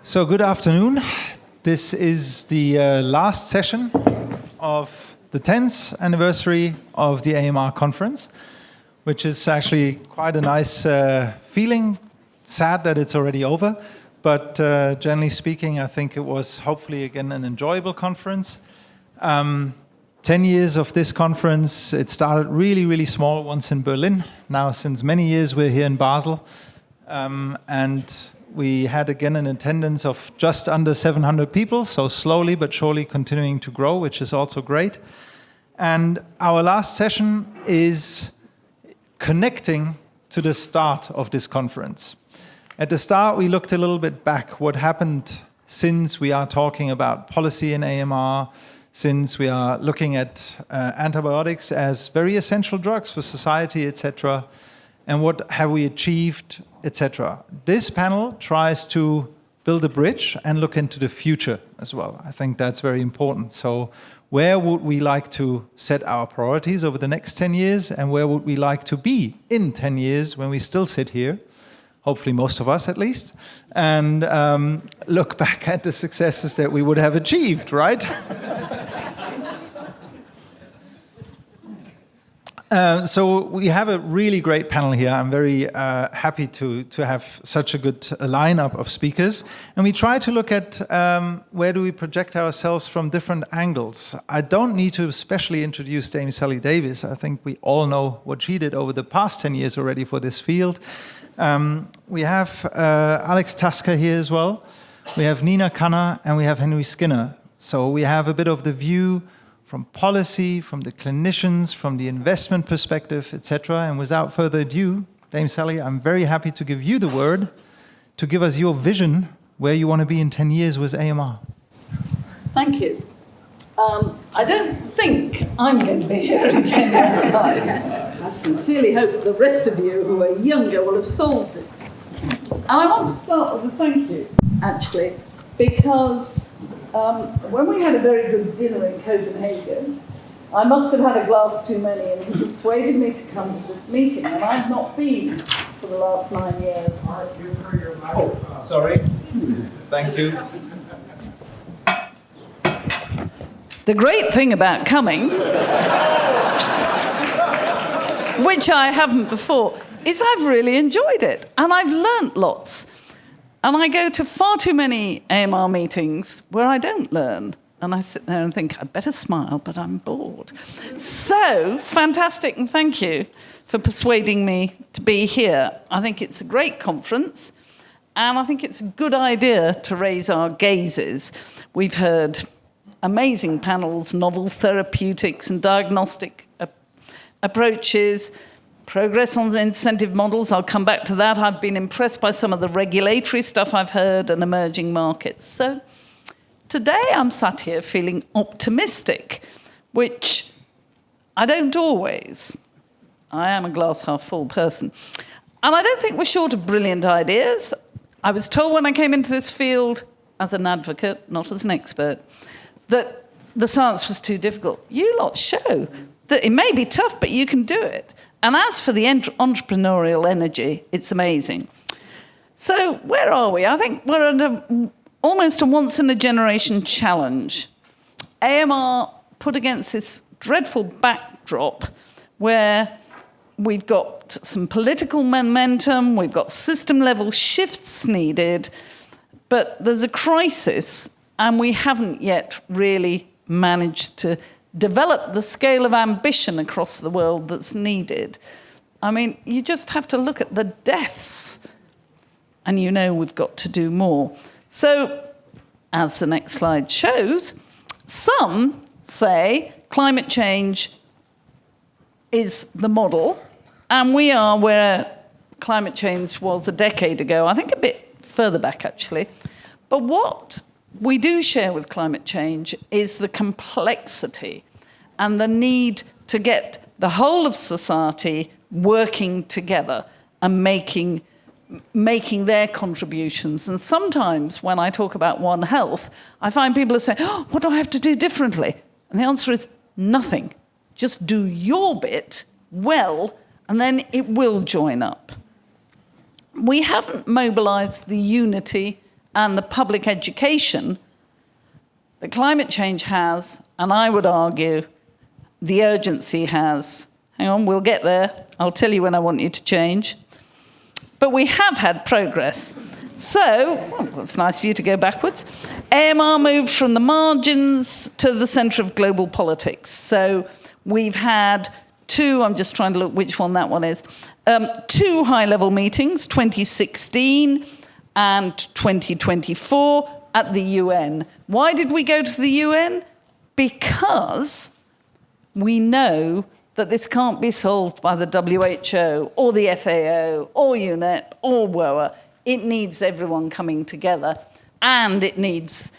So good afternoon. This is the last session of the 10th anniversary of the AMR conference, which is actually quite a nice feeling. Sad that it's already over, but generally speaking, I think it was hopefully again an enjoyable conference. 10 years of this conference. It started really small once in Berlin. Now since many years we're here in Basel. And we had again an attendance of just under 700 people, so slowly but surely continuing to grow, which is also great. And our last session is connecting to the start of this conference. At the start, we looked a little bit back, what happened since we are talking about policy in AMR, since we are looking at antibiotics as very essential drugs for society, etc., and what have we achieved, etc. This panel tries to build a bridge and look into the future as well. I think that's very important. So where would we like to set our priorities over the next 10 years, and where would we like to be in 10 years when we still sit here, hopefully most of us at least, and look back at the successes that we would have achieved, right? So we have a really great panel here. I'm very happy to have such a good lineup of speakers. And we try to look at where do we project ourselves from different angles. I don't need to especially introduce Dame Sally Davis. I think we all know what she did over the past 10 years already for this field. We have Alex Tasker here as well. We have Nina Kanner and we have Henry Skinner. So we have a bit of the view from policy, from the clinicians, from the investment perspective, etc. And without further ado, Dame Sally, I'm very happy to give you the word to give us your vision where you want to be in 10 years with AMR. Thank you. I don't think I'm going to be here in 10 years' time. I sincerely hope the rest of you who are younger will have solved it. And I want to start with a thank you, actually, because when we had a very good dinner in Copenhagen, I must have had a glass too many, and he persuaded me to come to this meeting, and I've not been for the last 9 years. Oh, sorry. Thank you. The great thing about coming, which I haven't before, is I've really enjoyed it, and I've learnt lots. And I go to far too many AMR meetings where I don't learn. And I sit there and think, I'd better smile, but I'm bored. So, fantastic, and thank you for persuading me to be here. I think it's a great conference, and I think it's a good idea to raise our gazes. We've heard amazing panels, novel therapeutics and diagnostic approaches, progress on the incentive models. I'll come back to that. I've been impressed by some of the regulatory stuff I've heard and emerging markets. So today I'm sat here feeling optimistic, which I don't always. I am a glass half full person. And I don't think we're short of brilliant ideas. I was told when I came into this field as an advocate, not as an expert, that the science was too difficult. You lot show that it may be tough, but you can do it. And as for the entrepreneurial energy, it's amazing. So where are we? I think we're at almost a once-in-a-generation challenge. AMR put against this dreadful backdrop where we've got some political momentum, we've got system-level shifts needed, but there's a crisis, and we haven't yet really managed to develop the scale of ambition across the world that's needed. I mean, you just have to look at the deaths, and you know we've got to do more. So, as the next slide shows, some say climate change is the model, and we are where climate change was a decade ago, I think a bit further back actually. But what we do share with climate change is the complexity and the need to get the whole of society working together and making their contributions. And sometimes when I talk about One Health, I find people are saying, oh, what do I have to do differently? And the answer is nothing. Just do your bit well, and then it will join up. We haven't mobilized the unity and the public education that climate change has, and I would argue the urgency has. Hang on, we'll get there. I'll tell you when I want you to change. But we have had progress. So, well, it's nice for you to go backwards. AMR moved from the margins to the centre of global politics. So we've had two, I'm just trying to look which one that one is, two high-level meetings, 2016 and 2024 at the UN. Why did we go to the UN? Because we know that this can't be solved by the WHO or the FAO or UNEP or WOA. It needs everyone coming together, and it needs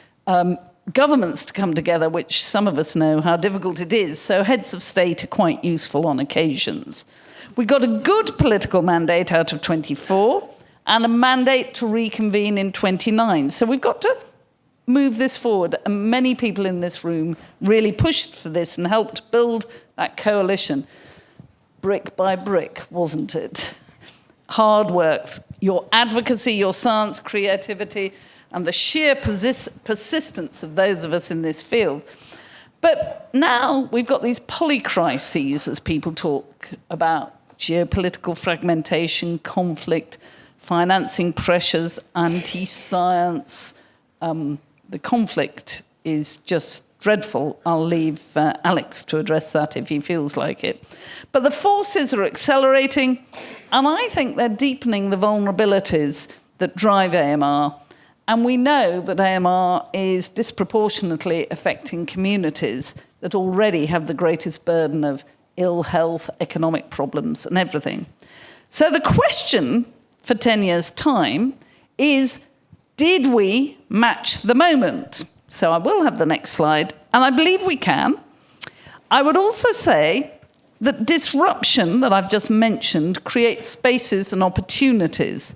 governments to come together, which some of us know how difficult it is. So heads of state are quite useful on occasions. We got a good political mandate out of 24 and a mandate to reconvene in 29. So we've got to move this forward. And many people in this room really pushed for this and helped build that coalition. Brick by brick, wasn't it? Hard work, your advocacy, your science, creativity, and the sheer persistence of those of us in this field. But now we've got these polycrises, as people talk about: geopolitical fragmentation, conflict, financing pressures, anti-science. The conflict is just dreadful. I'll leave Alex to address that if he feels like it. But the forces are accelerating, and I think they're deepening the vulnerabilities that drive AMR. And we know that AMR is disproportionately affecting communities that already have the greatest burden of ill health, economic problems, and everything. So the question for 10 years' time is, did we match the moment? So I will have the next slide, and I believe we can. I would also say that disruption that I've just mentioned creates spaces and opportunities.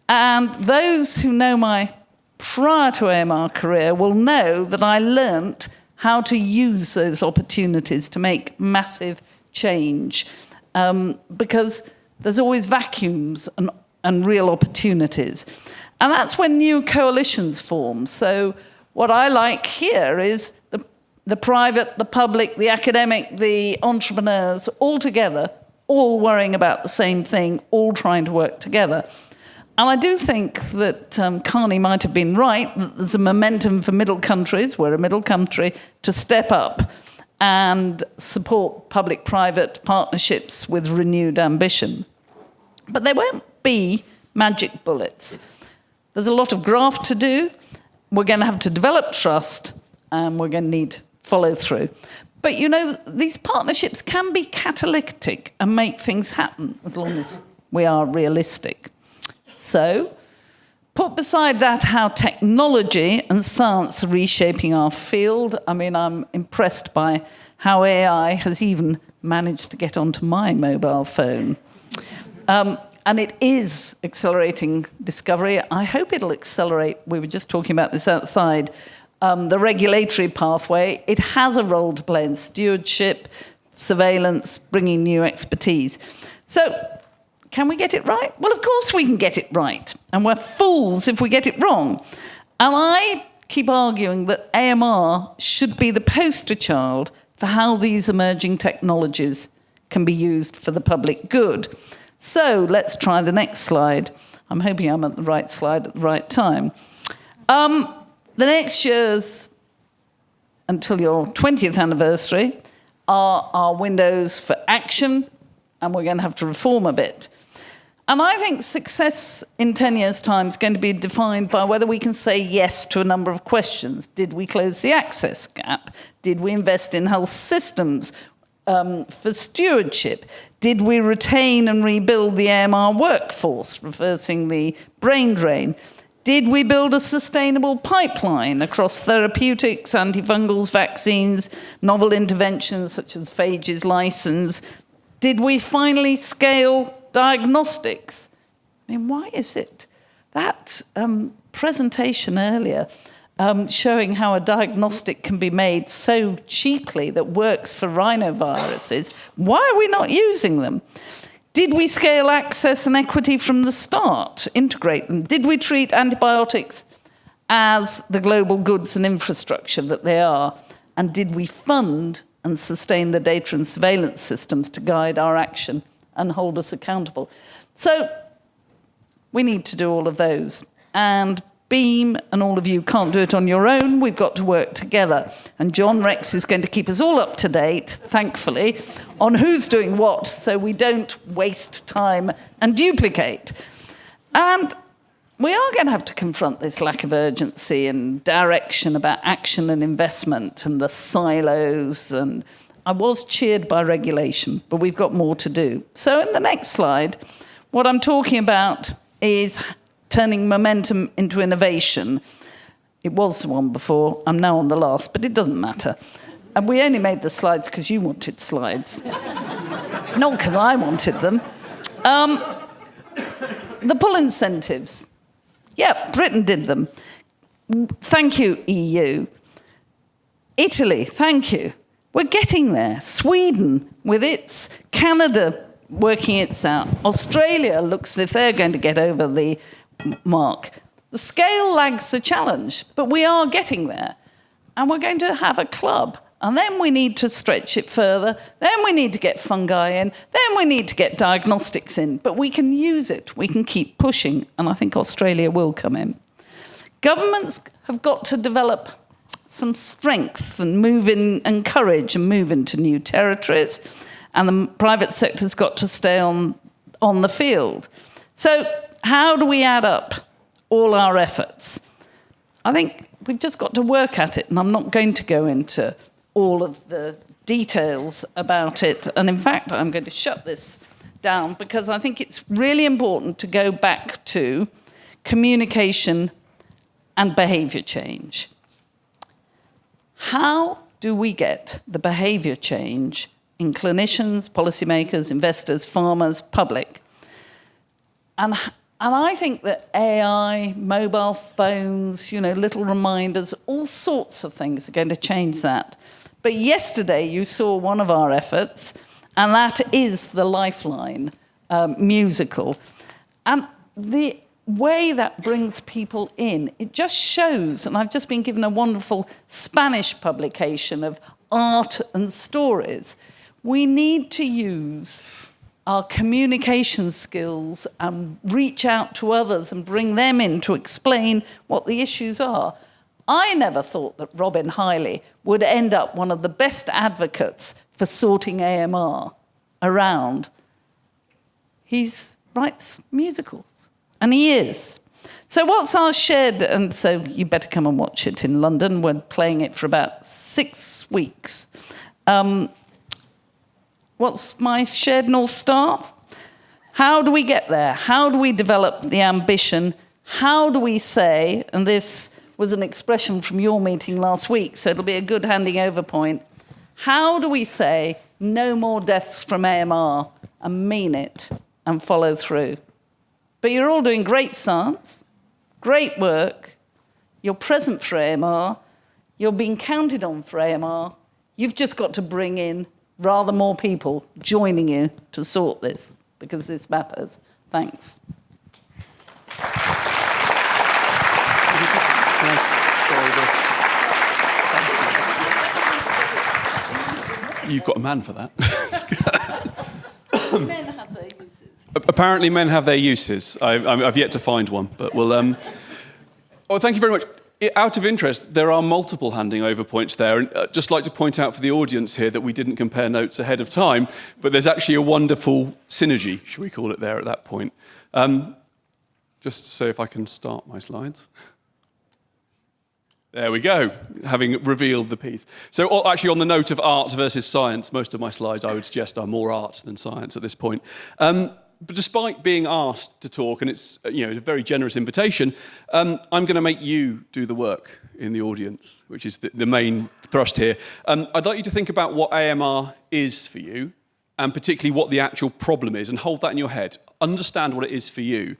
And those who know my prior to AMR career will know that I learnt how to use those opportunities to make massive change, because there's always vacuums and real opportunities. And that's when new coalitions form. So what I like here is the private, the public, the academic, the entrepreneurs, all together, all worrying about the same thing, all trying to work together. And I do think that Carney might have been right, that there's a momentum for middle countries, we're a middle country, to step up and support public-private partnerships with renewed ambition. But there won't be magic bullets. There's a lot of graft to do. We're going to have to develop trust, and we're going to need follow through. But you know, these partnerships can be catalytic and make things happen as long as we are realistic. So, put beside that how technology and science are reshaping our field. I mean, I'm impressed by how AI has even managed to get onto my mobile phone. And it is accelerating discovery. I hope it'll accelerate, we were just talking about this outside, the regulatory pathway. It has a role to play in stewardship, surveillance, bringing new expertise. So, can we get it right? Well, of course we can get it right. And we're fools if we get it wrong. And I keep arguing that AMR should be the poster child for how these emerging technologies can be used for the public good. So let's try the next slide. I'm hoping I'm at the right slide at the right time. The next years, until your 20th anniversary, are our windows for action, and we're going to have to reform a bit. And I think success in 10 years' time is going to be defined by whether we can say yes to a number of questions. Did we close the access gap? Did we invest in health systems for stewardship? Did we retain and rebuild the AMR workforce, reversing the brain drain? Did we build a sustainable pipeline across therapeutics, antifungals, vaccines, novel interventions such as phages license? Did we finally scale diagnostics? I mean, why is it that presentation earlier showing how a diagnostic can be made so cheaply that works for rhinoviruses, why are we not using them? Did we scale access and equity from the start, integrate them? Did we treat antibiotics as the global goods and infrastructure that they are? And did we fund and sustain the data and surveillance systems to guide our action and hold us accountable? So we need to do all of those. And Beam and all of you can't do it on your own. We've got to work together. And John Rex is going to keep us all up to date, thankfully, on who's doing what so we don't waste time and duplicate. And we are going to have to confront this lack of urgency and direction about action and investment and the silos. And I was cheered by regulation, but we've got more to do. So in the next slide, what I'm talking about is turning momentum into innovation. It was the one before. I'm now on the last, but it doesn't matter. And we only made the slides because you wanted slides, not because I wanted them. The pull incentives. Yeah, Britain did them. Thank you, EU. Italy, thank you. We're getting there. Sweden with its, Canada working its out. Australia looks as if they're going to get over the mark. The scale lags the challenge, but we are getting there. And we're going to have a club. And then we need to stretch it further. Then we need to get fungi in. Then we need to get diagnostics in. But we can use it. We can keep pushing. And I think Australia will come in. Governments have got to develop some strength and move in, and courage and move into new territories. And the private sector's got to stay on the field. So how do we add up all our efforts? I think we've just got to work at it. And I'm not going to go into all of the details about it. And in fact, I'm going to shut this down because I think it's really important to go back to communication and behaviour change. How do we get the behaviour change in clinicians, policymakers, investors, farmers, public? And I think that AI, mobile phones, little reminders, all sorts of things are going to change that. But yesterday you saw one of our efforts, and that is the Lifeline musical. And the way that brings people in, it just shows, and I've just been given a wonderful Spanish publication of art and stories. We need to use our communication skills and reach out to others and bring them in to explain what the issues are. I never thought that Robin Hiley would end up one of the best advocates for sorting AMR around. He writes musicals, and he is. So what's our shared, and so you better come and watch it in London. We're playing it for about 6 weeks. What's my shared North Star? How do we get there? How do we develop the ambition? How do we say, and this was an expression from your meeting last week, so it'll be a good handing over point. How do we say no more deaths from AMR and mean it and follow through? But you're all doing great science, great work. You're present for AMR. You're being counted on for AMR. You've just got to bring in rather more people joining you to sort this, because this matters. Thanks. You've got a man for that. Men have their uses. Apparently men have their uses. I've yet to find one, but we'll... Oh, thank you very much. Out of interest, there are multiple handing over points there. And I'd just like to point out for the audience here that we didn't compare notes ahead of time, but there's actually a wonderful synergy, should we call it, there at that point. Just so if I can start my slides. There we go, having revealed the piece. So actually on the note of art versus science, most of my slides I would suggest are more art than science at this point. But despite being asked to talk, and it's a very generous invitation, I'm going to make you do the work in the audience, which is the main thrust here. I'd like you to think about what AMR is for you, and particularly what the actual problem is, and hold that in your head. Understand what it is for you,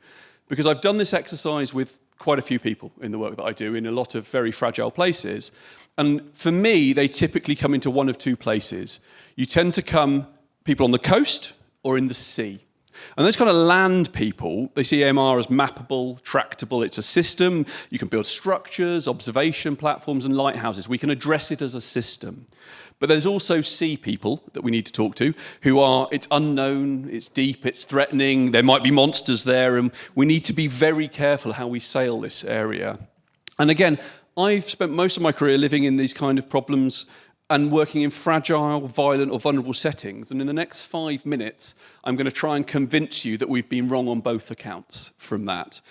because I've done this exercise with quite a few people in the work that I do in a lot of very fragile places. And for me, they typically come into one of two places. You tend to come people on the coast or in the sea. And those kind of land people, they see AMR as mappable, tractable. It's a system. You can build structures, observation platforms, and lighthouses. We can address it as a system. But there's also sea people that we need to talk to who are, it's unknown, it's deep, it's threatening, there might be monsters there, and we need to be very careful how we sail this area. And again, I've spent most of my career living in these kind of problems and working in fragile, violent, or vulnerable settings. And in the next 5 minutes, I'm going to try and convince you that we've been wrong on both accounts from that.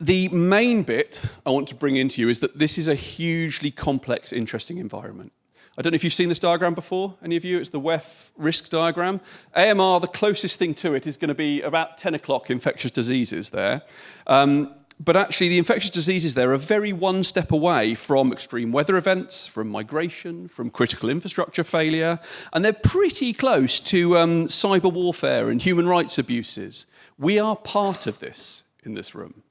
The main bit I want to bring into you is that this is a hugely complex, interesting environment. I don't know if you've seen this diagram before, any of you? It's the WEF risk diagram. AMR, the closest thing to it is going to be about 10 o'clock infectious diseases there. But actually, the infectious diseases there are very one step away from extreme weather events, from migration, from critical infrastructure failure, and they're pretty close to cyber warfare and human rights abuses. We are part of this in this room.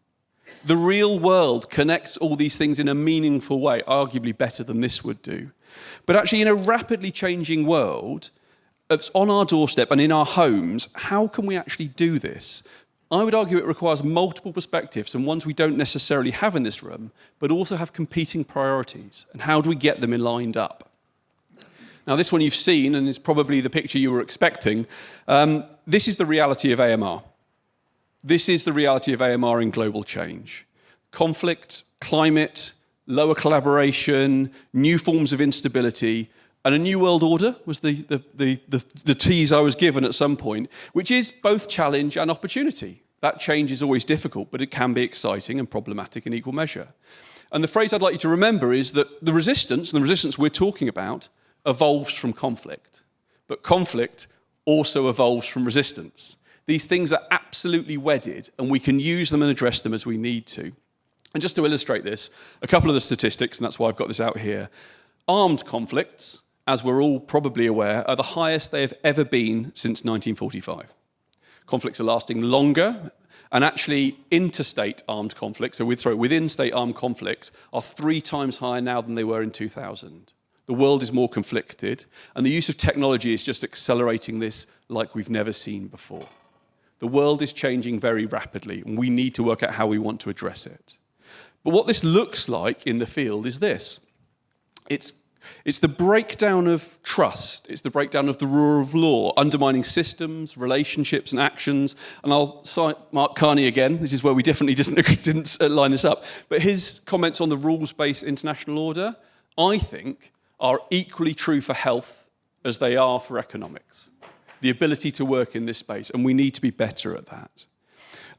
The real world connects all these things in a meaningful way, arguably better than this would do. But actually, in a rapidly changing world that's on our doorstep and in our homes, how can we actually do this? I would argue it requires multiple perspectives and ones we don't necessarily have in this room, but also have competing priorities. And how do we get them lined up? Now, this one you've seen, and it's probably the picture you were expecting. This is the reality of AMR. This is the reality of AMR in global change. Conflict, climate, lower collaboration, new forms of instability, and a new world order was the tease I was given at some point, which is both challenge and opportunity. That change is always difficult, but it can be exciting and problematic in equal measure. And the phrase I'd like you to remember is that the resistance we're talking about, evolves from conflict. But conflict also evolves from resistance. These things are absolutely wedded, and we can use them and address them as we need to. And just to illustrate this, a couple of the statistics, and that's why I've got this out here. Armed conflicts, as we're all probably aware, are the highest they have ever been since 1945. Conflicts are lasting longer, and actually interstate armed conflicts, so within state armed conflicts, are 3 times higher now than they were in 2000. The world is more conflicted, and the use of technology is just accelerating this like we've never seen before. The world is changing very rapidly, and we need to work out how we want to address it. But what this looks like in the field is this. It's the breakdown of trust. It's the breakdown of the rule of law, undermining systems, relationships, and actions. And I'll cite Mark Carney again. This is where we definitely didn't line this up. But his comments on the rules-based international order, I think, are equally true for health as they are for economics. The ability to work in this space, and we need to be better at that.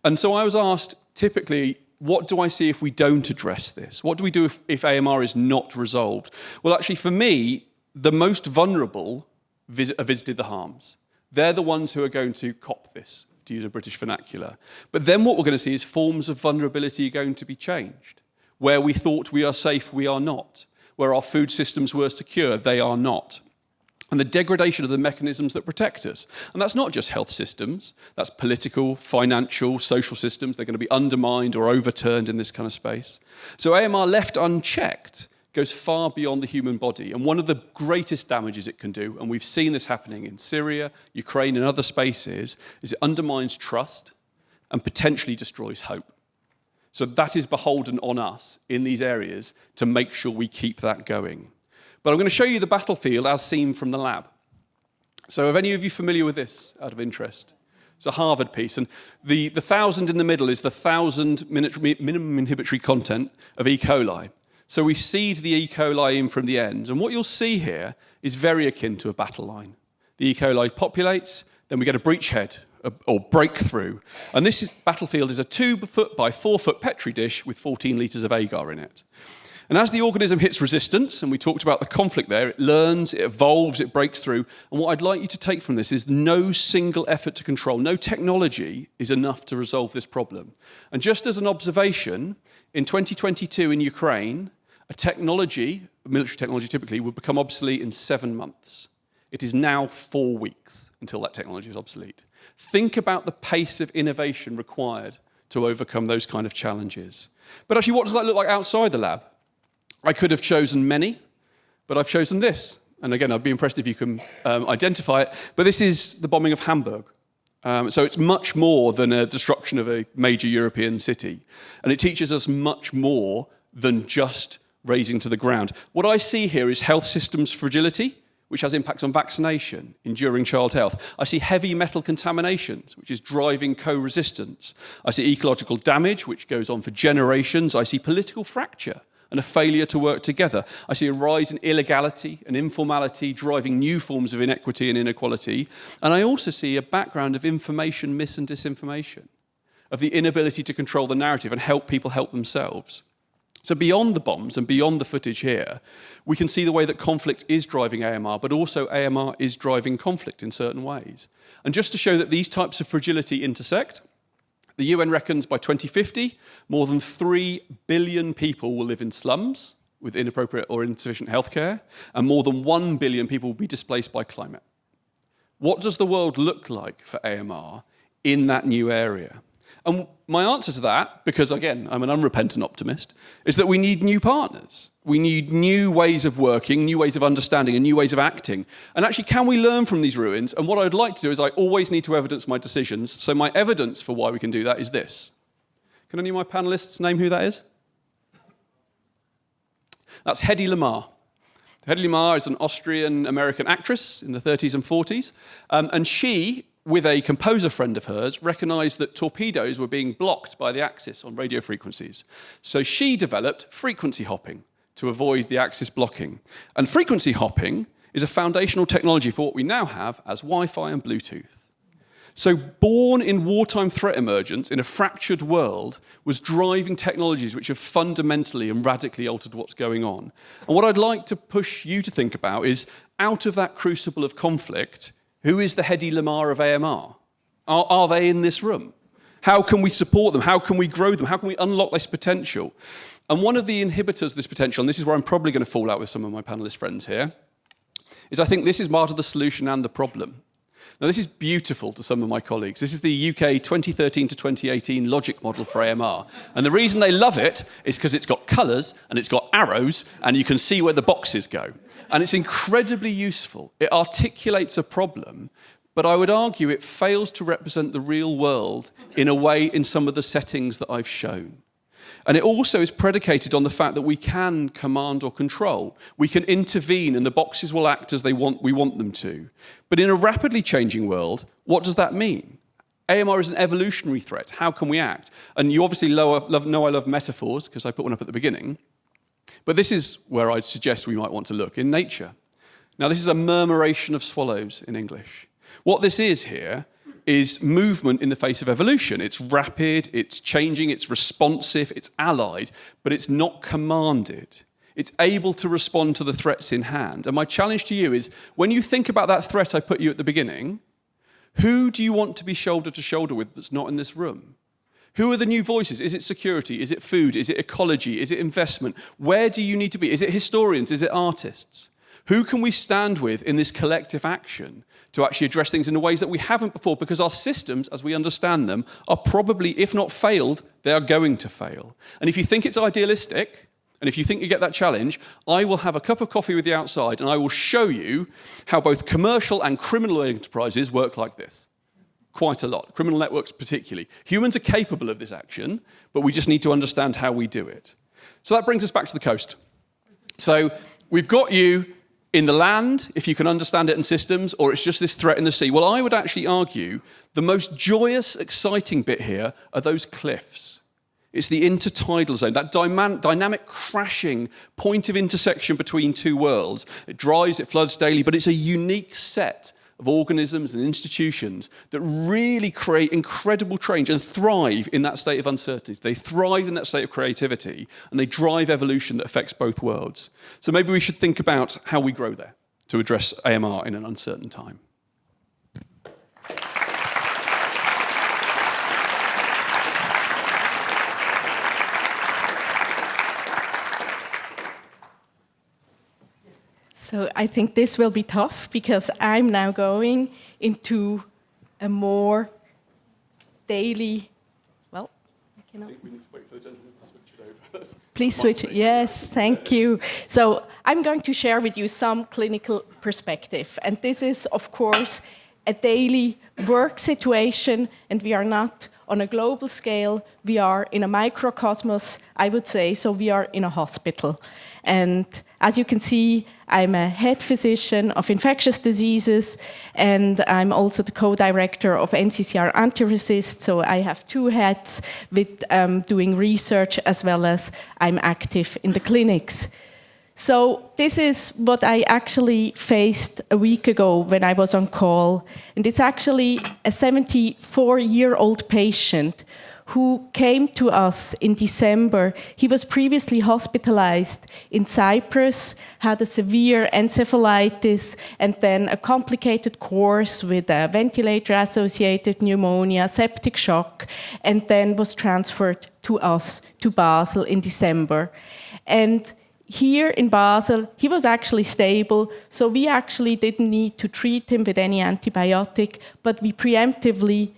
And so I was asked, typically, what do I see if we don't address this? What do we do if AMR is not resolved? Well, actually, for me, the most vulnerable are visited the harms. They're the ones who are going to cop this, to use a British vernacular. But then what we're going to see is forms of vulnerability are going to be changed. Where we thought we are safe, we are not. Where our food systems were secure, they are not. And the degradation of the mechanisms that protect us. And that's not just health systems, that's political, financial, social systems. They're going to be undermined or overturned in this kind of space. So AMR left unchecked goes far beyond the human body. And one of the greatest damages it can do, and we've seen this happening in Syria, Ukraine, and other spaces, is it undermines trust and potentially destroys hope. So that is beholden on us in these areas to make sure we keep that going. But I'm going to show you the battlefield as seen from the lab. So are any of you familiar with this, out of interest? It's a Harvard piece, and the 1,000 in the middle is the 1,000 minimum inhibitory content of E. coli. So we seed the E. coli in from the ends, and what you'll see here is very akin to a battle line. The E. coli populates, then we get a breachhead, or breakthrough. And this battlefield is a 2 foot by 4 foot Petri dish with 14 litres of agar in it. And as the organism hits resistance, and we talked about the conflict there, it learns, it evolves, it breaks through. And what I'd like you to take from this is no single effort to control, no technology is enough to resolve this problem. And just as an observation, in 2022 in Ukraine, military technology typically, would become obsolete in 7 months. It is now 4 weeks until that technology is obsolete. Think about the pace of innovation required to overcome those kind of challenges. But actually, what does that look like outside the lab? I could have chosen many, but I've chosen this. And again, I'd be impressed if you can identify it. But this is the bombing of Hamburg So it's much more than a destruction of a major European city. And it teaches us much more than just razing to the ground. What I see here is health systems fragility, which has impacts on vaccination, enduring child health. I see heavy metal contaminations, which is driving co-resistance. I see ecological damage, which goes on for generations. I see political fracture and a failure to work together. I see a rise in illegality and informality, driving new forms of inequity and inequality. And I also see a background of information mis and disinformation, of the inability to control the narrative and help people help themselves. So beyond the bombs and beyond the footage here, we can see the way that conflict is driving AMR, but also AMR is driving conflict in certain ways. And just to show that these types of fragility intersect, the UN reckons by 2050, more than 3 billion people will live in slums with inappropriate or insufficient healthcare, and more than 1 billion people will be displaced by climate. What does the world look like for AMR in that new area? And my answer to that, because again, I'm an unrepentant optimist, is that we need new partners. We need new ways of working, new ways of understanding, and new ways of acting. And actually, can we learn from these ruins? And what I'd like to do is I always need to evidence my decisions. So my evidence for why we can do that is this. Can any of my panelists name who that is? That's Hedy Lamarr. Hedy Lamarr is an Austrian-American actress in the 30s and 40s. And she, with a composer friend of hers, recognised that torpedoes were being blocked by the axis on radio frequencies. So she developed frequency hopping to avoid the axis blocking. And frequency hopping is a foundational technology for what we now have as Wi-Fi and Bluetooth. So born in wartime threat emergence in a fractured world was driving technologies which have fundamentally and radically altered what's going on. And what I'd like to push you to think about is, out of that crucible of conflict, who is the Hedy Lamarr of AMR? Are they in this room? How can we support them? How can we grow them? How can we unlock this potential? And one of the inhibitors of this potential, and this is where I'm probably going to fall out with some of my panelist friends here, is I think this is part of the solution and the problem. Now, this is beautiful to some of my colleagues. This is the UK 2013 to 2018 logic model for AMR. And the reason they love it is because it's got colours and it's got arrows and you can see where the boxes go. And it's incredibly useful. It articulates a problem, but I would argue it fails to represent the real world in a way in some of the settings that I've shown. And it also is predicated on the fact that we can command or control. We can intervene and the boxes will act as we want them to. But in a rapidly changing world, what does that mean? AMR is an evolutionary threat. How can we act? And you obviously know I love metaphors, because I put one up at the beginning. But this is where I'd suggest we might want to look, in nature. Now, this is a murmuration of swallows in English. What this is here is movement in the face of evolution. It's rapid, it's changing, it's responsive, it's allied, but it's not commanded. It's able to respond to the threats in hand. And my challenge to you is, when you think about that threat I put you at the beginning, who do you want to be shoulder to shoulder with that's not in this room? Who are the new voices? Is it security? Is it food? Is it ecology? Is it investment? Where do you need to be? Is it historians? Is it artists? Who can we stand with in this collective action to actually address things in the ways that we haven't before? Because our systems, as we understand them, are probably, if not failed, they are going to fail. And if you think it's idealistic, and if you think you get that challenge, I will have a cup of coffee with you outside and I will show you how both commercial and criminal enterprises work like this. Quite a lot. Criminal networks particularly. Humans are capable of this action, but we just need to understand how we do it. So that brings us back to the coast. So we've got you in the land, if you can understand it in systems, or it's just this threat in the sea. Well, I would actually argue the most joyous, exciting bit here are those cliffs. It's the intertidal zone, that dynamic crashing point of intersection between two worlds. It dries, it floods daily, but it's a unique set of organisms and institutions that really create incredible change and thrive in that state of uncertainty. They thrive in that state of creativity, and they drive evolution that affects both worlds. So maybe we should think about how we grow there to address AMR in an uncertain time. So I think this will be tough, because I'm now going into a more daily, well, I cannot. I think we need to wait for the gentleman to switch it over. Please switch it. Yes, thank you. So I'm going to share with you some clinical perspective. And this is, of course, a daily work situation, and we are not on a global scale. We are in a microcosmos, I would say, so we are in a hospital. And as you can see, I'm a head physician of infectious diseases, and I'm also the co-director of NCCR Anti-Resist, so I have two hats with doing research as well as I'm active in the clinics. So this is what I actually faced a week ago when I was on call. And it's actually a 74-year-old patient who came to us in December. He was previously hospitalized in Cyprus, had a severe encephalitis, and then a complicated course with a ventilator-associated pneumonia, septic shock, and then was transferred to us, to Basel in December. And here in Basel, he was actually stable, so we actually didn't need to treat him with any antibiotic, but we preemptively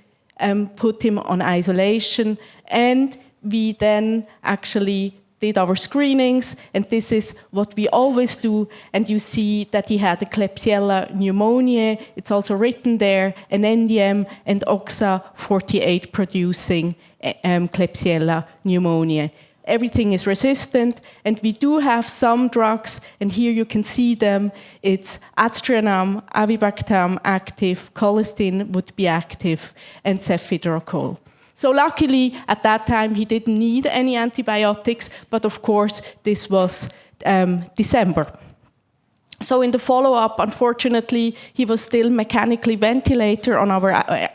put him on isolation, and we then actually did our screenings, and this is what we always do, and you see that he had a Klebsiella pneumoniae, it's also written there, an NDM and OXA48 producing Klebsiella pneumoniae. Everything is resistant, and we do have some drugs, and here you can see them. It's aztreonam, avibactam active, colistin would be active, and cefiderocol. So luckily, at that time, he didn't need any antibiotics, but of course, this was December. So in the follow-up, unfortunately, he was still mechanically ventilated on our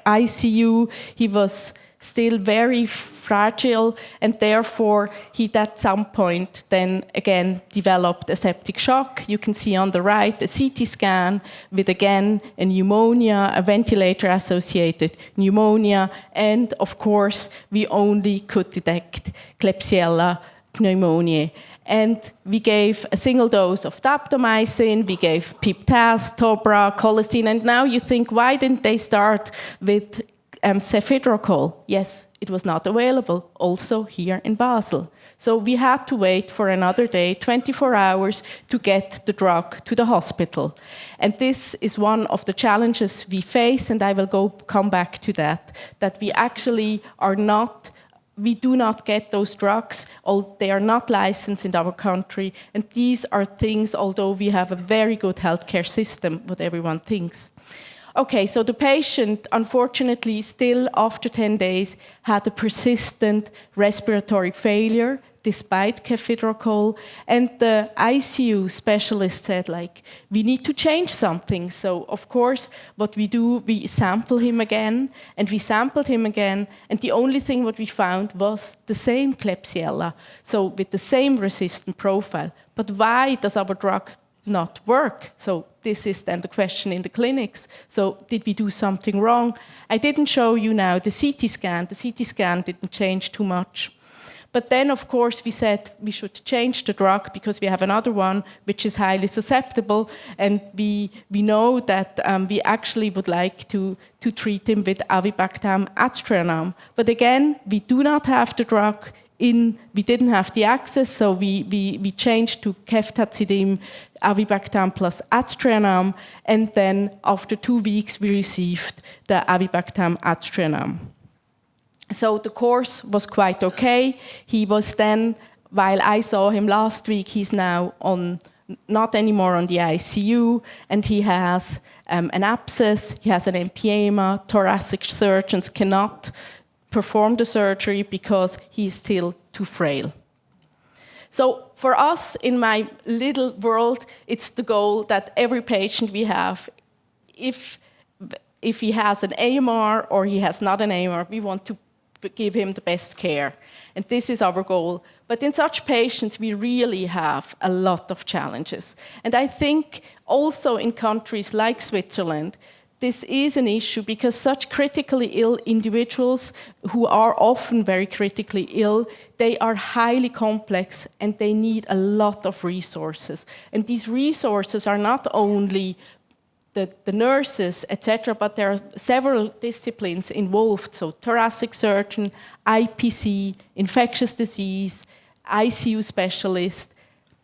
ICU. He was still very fragile, and therefore he at some point then again developed a septic shock. You can see on the right a CT scan with again a pneumonia, a ventilator-associated pneumonia, and of course we only could detect Klebsiella pneumoniae. And we gave a single dose of daptomycin, we gave Pip-Taz, Tobra, colistin, and now you think, why didn't they start with cefiderocol? Yes, it was not available, also here in Basel. So we had to wait for another day, 24 hours, to get the drug to the hospital. And this is one of the challenges we face, and I will come back to that we actually we do not get those drugs, they are not licensed in our country, and these are things, although we have a very good healthcare system, what everyone thinks. Okay, so the patient, unfortunately, still after 10 days, had a persistent respiratory failure despite cefiderocol, and the ICU specialist said, we need to change something. So, of course, what we do, we sample him again, and we sampled him again, and the only thing what we found was the same Klebsiella, so with the same resistant profile. But why does our drug not work? So this is then the question in the clinics. So did we do something wrong? I didn't show you now the CT scan. The CT scan didn't change too much. But then, of course, we said we should change the drug because we have another one which is highly susceptible, and we know that we actually would like to treat him with avibactam aztreonam. But again, we do not have the drug. We didn't have the access, so we changed to ceftazidime, avibactam plus aztreonam, and then after 2 weeks we received the avibactam aztreonam. So the course was quite okay. He was then, while I saw him last week, he's now not anymore on the ICU, and he has an abscess, he has an empyema. Thoracic surgeons cannot perform the surgery because he is still too frail. So for us, in my little world, it's the goal that every patient we have, if he has an AMR or he has not an AMR, we want to give him the best care. And this is our goal. But in such patients, we really have a lot of challenges. And I think also in countries like Switzerland, this is an issue because such critically ill individuals who are often very critically ill, they are highly complex and they need a lot of resources. And these resources are not only the nurses, etc., but there are several disciplines involved, so thoracic surgeon, IPC, infectious disease, ICU specialist,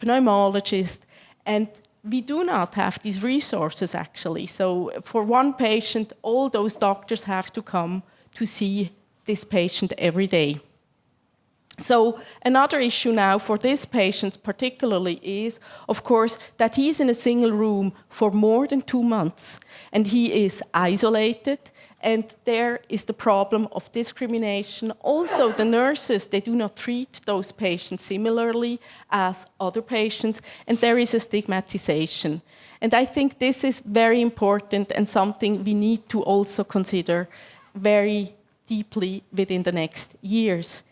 pneumologist, and we do not have these resources actually. So for one patient, all those doctors have to come to see this patient every day. So another issue now for this patient particularly is, of course, that he's in a single room for more than 2 months and he is isolated, and there is the problem of discrimination. Also, the nurses, they do not treat those patients similarly as other patients, and there is a stigmatization. And I think this is very important and something we need to also consider very deeply within the next years.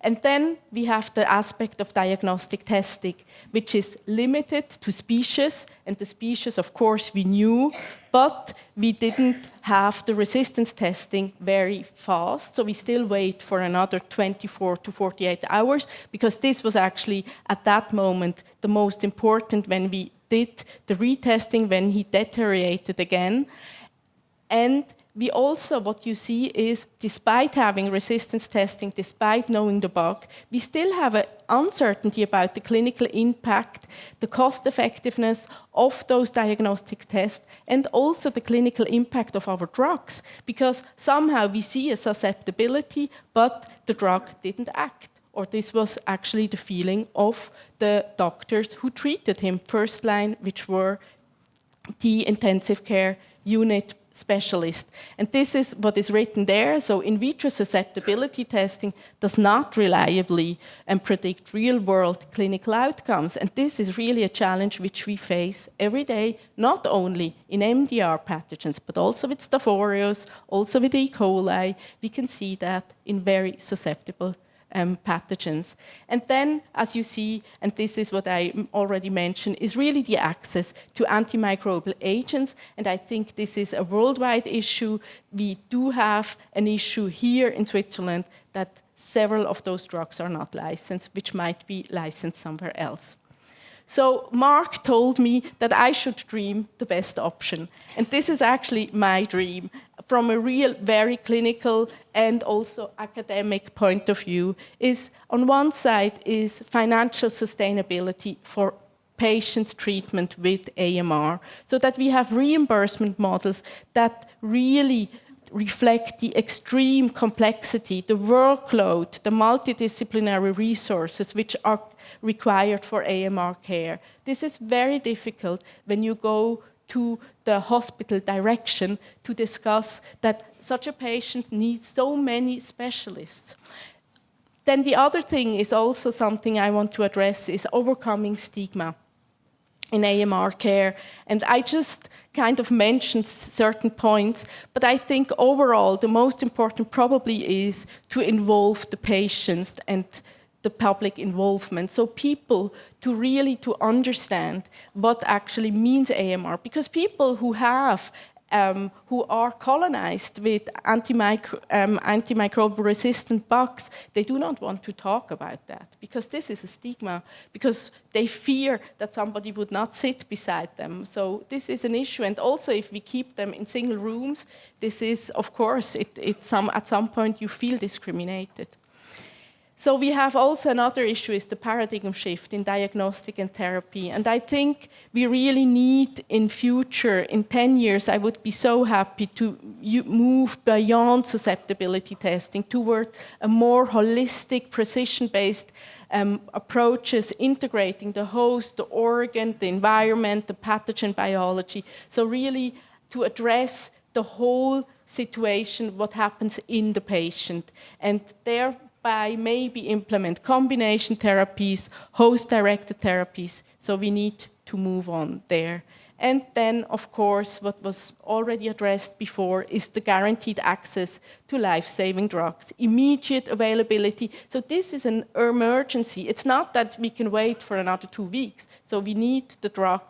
And then we have the aspect of diagnostic testing, which is limited to species, and the species, of course, we knew, but we didn't have the resistance testing very fast, so we still wait for another 24 to 48 hours, because this was actually, at that moment, the most important when we did the retesting, when he deteriorated again. And we also, what you see is, despite having resistance testing, despite knowing the bug, we still have an uncertainty about the clinical impact, the cost effectiveness of those diagnostic tests, and also the clinical impact of our drugs, because somehow we see a susceptibility, but the drug didn't act. Or this was actually the feeling of the doctors who treated him first line, which were the intensive care unit specialist. And this is what is written there. So in vitro susceptibility testing does not reliably predict real-world clinical outcomes. And this is really a challenge which we face every day, not only in MDR pathogens, but also with Staph aureus, also with E. coli. We can see that in very susceptible pathogens. And then, as you see, and this is what I already mentioned, is really the access to antimicrobial agents. And I think this is a worldwide issue. We do have an issue here in Switzerland that several of those drugs are not licensed, which might be licensed somewhere else. So Mark told me that I should dream the best option. And this is actually my dream. From a real, very clinical and also academic point of view, is on one side is financial sustainability for patients' treatment with AMR, so that we have reimbursement models that really reflect the extreme complexity, the workload, the multidisciplinary resources which are required for AMR care. This is very difficult when you go to the hospital direction to discuss that such a patient needs so many specialists. Then the other thing is also something I want to address is overcoming stigma in AMR care. And I just kind of mentioned certain points, but I think overall the most important probably is to involve the patients and the public involvement. So people to really to understand what actually means AMR, because people who have who are colonized with antimicrobial resistant bugs, they do not want to talk about that, because this is a stigma, because they fear that somebody would not sit beside them. So this is an issue. And also if we keep them in single rooms, this is, of course, at some point you feel discriminated. So we have also another issue is the paradigm shift in diagnostic and therapy. And I think we really need in future, in 10 years, I would be so happy to move beyond susceptibility testing toward a more holistic, precision-based approaches, integrating the host, the organ, the environment, the pathogen biology. So really to address the whole situation, what happens in the patient. And thereby maybe implement combination therapies, host-directed therapies. So we need to move on there. And then, of course, what was already addressed before is the guaranteed access to life-saving drugs, immediate availability. So this is an emergency. It's not that we can wait for another 2 weeks. So we need the drug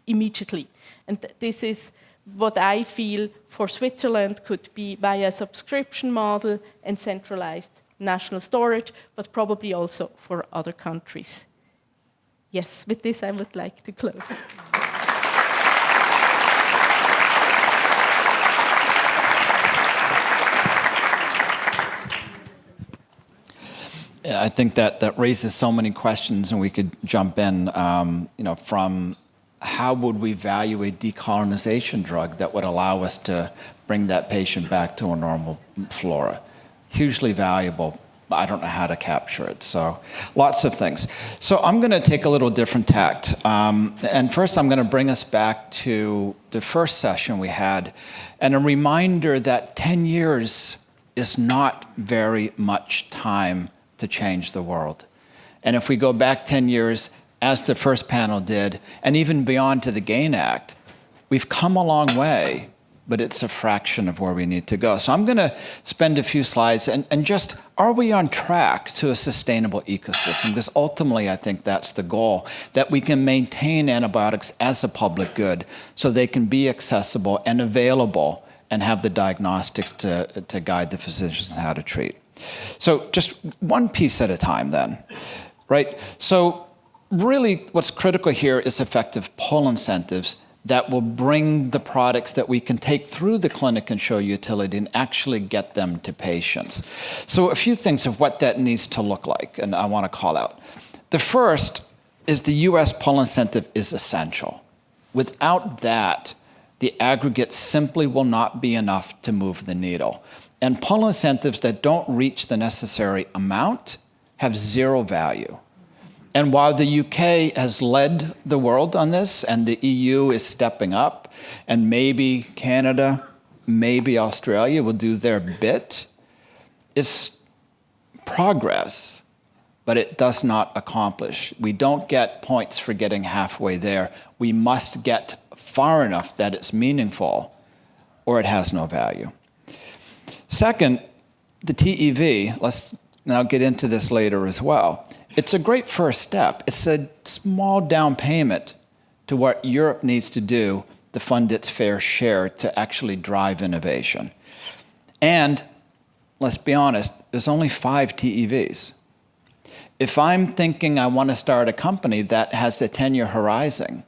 immediately. And this is what I feel for Switzerland could be via a subscription model and centralized national storage, but probably also for other countries. Yes, with this I would like to close. I think that raises so many questions, and we could jump in, from how would we value a decolonization drug that would allow us to bring that patient back to a normal flora? Hugely valuable. I don't know how to capture it. So lots of things. So I'm going to take a little different tact. And first I'm going to bring us back to the first session we had, and a reminder that 10 years is not very much time to change the world. And if we go back 10 years, as the first panel did, and even beyond to the GAIN Act, we've come a long way, but it's a fraction of where we need to go. So I'm going to spend a few slides and just, are we on track to a sustainable ecosystem? Because ultimately, I think that's the goal, that we can maintain antibiotics as a public good so they can be accessible and available and have the diagnostics to guide the physicians on how to treat. So just one piece at a time then, right? So really what's critical here is effective pull incentives that will bring the products that we can take through the clinic and show utility and actually get them to patients. So a few things of what that needs to look like, and I want to call out. The first is the US pull incentive is essential. Without that, the aggregate simply will not be enough to move the needle. And pull incentives that don't reach the necessary amount have zero value. And while the UK has led the world on this, and the EU is stepping up, and maybe Canada, maybe Australia will do their bit, it's progress, but it does not accomplish. We don't get points for getting halfway there. We must get far enough that it's meaningful, or it has no value. Second, the TEV, let's now get into this later as well. It's a great first step. It's a small down payment to what Europe needs to do to fund its fair share to actually drive innovation. And let's be honest, there's only 5 TEVs. If I'm thinking I want to start a company that has a 10-year horizon,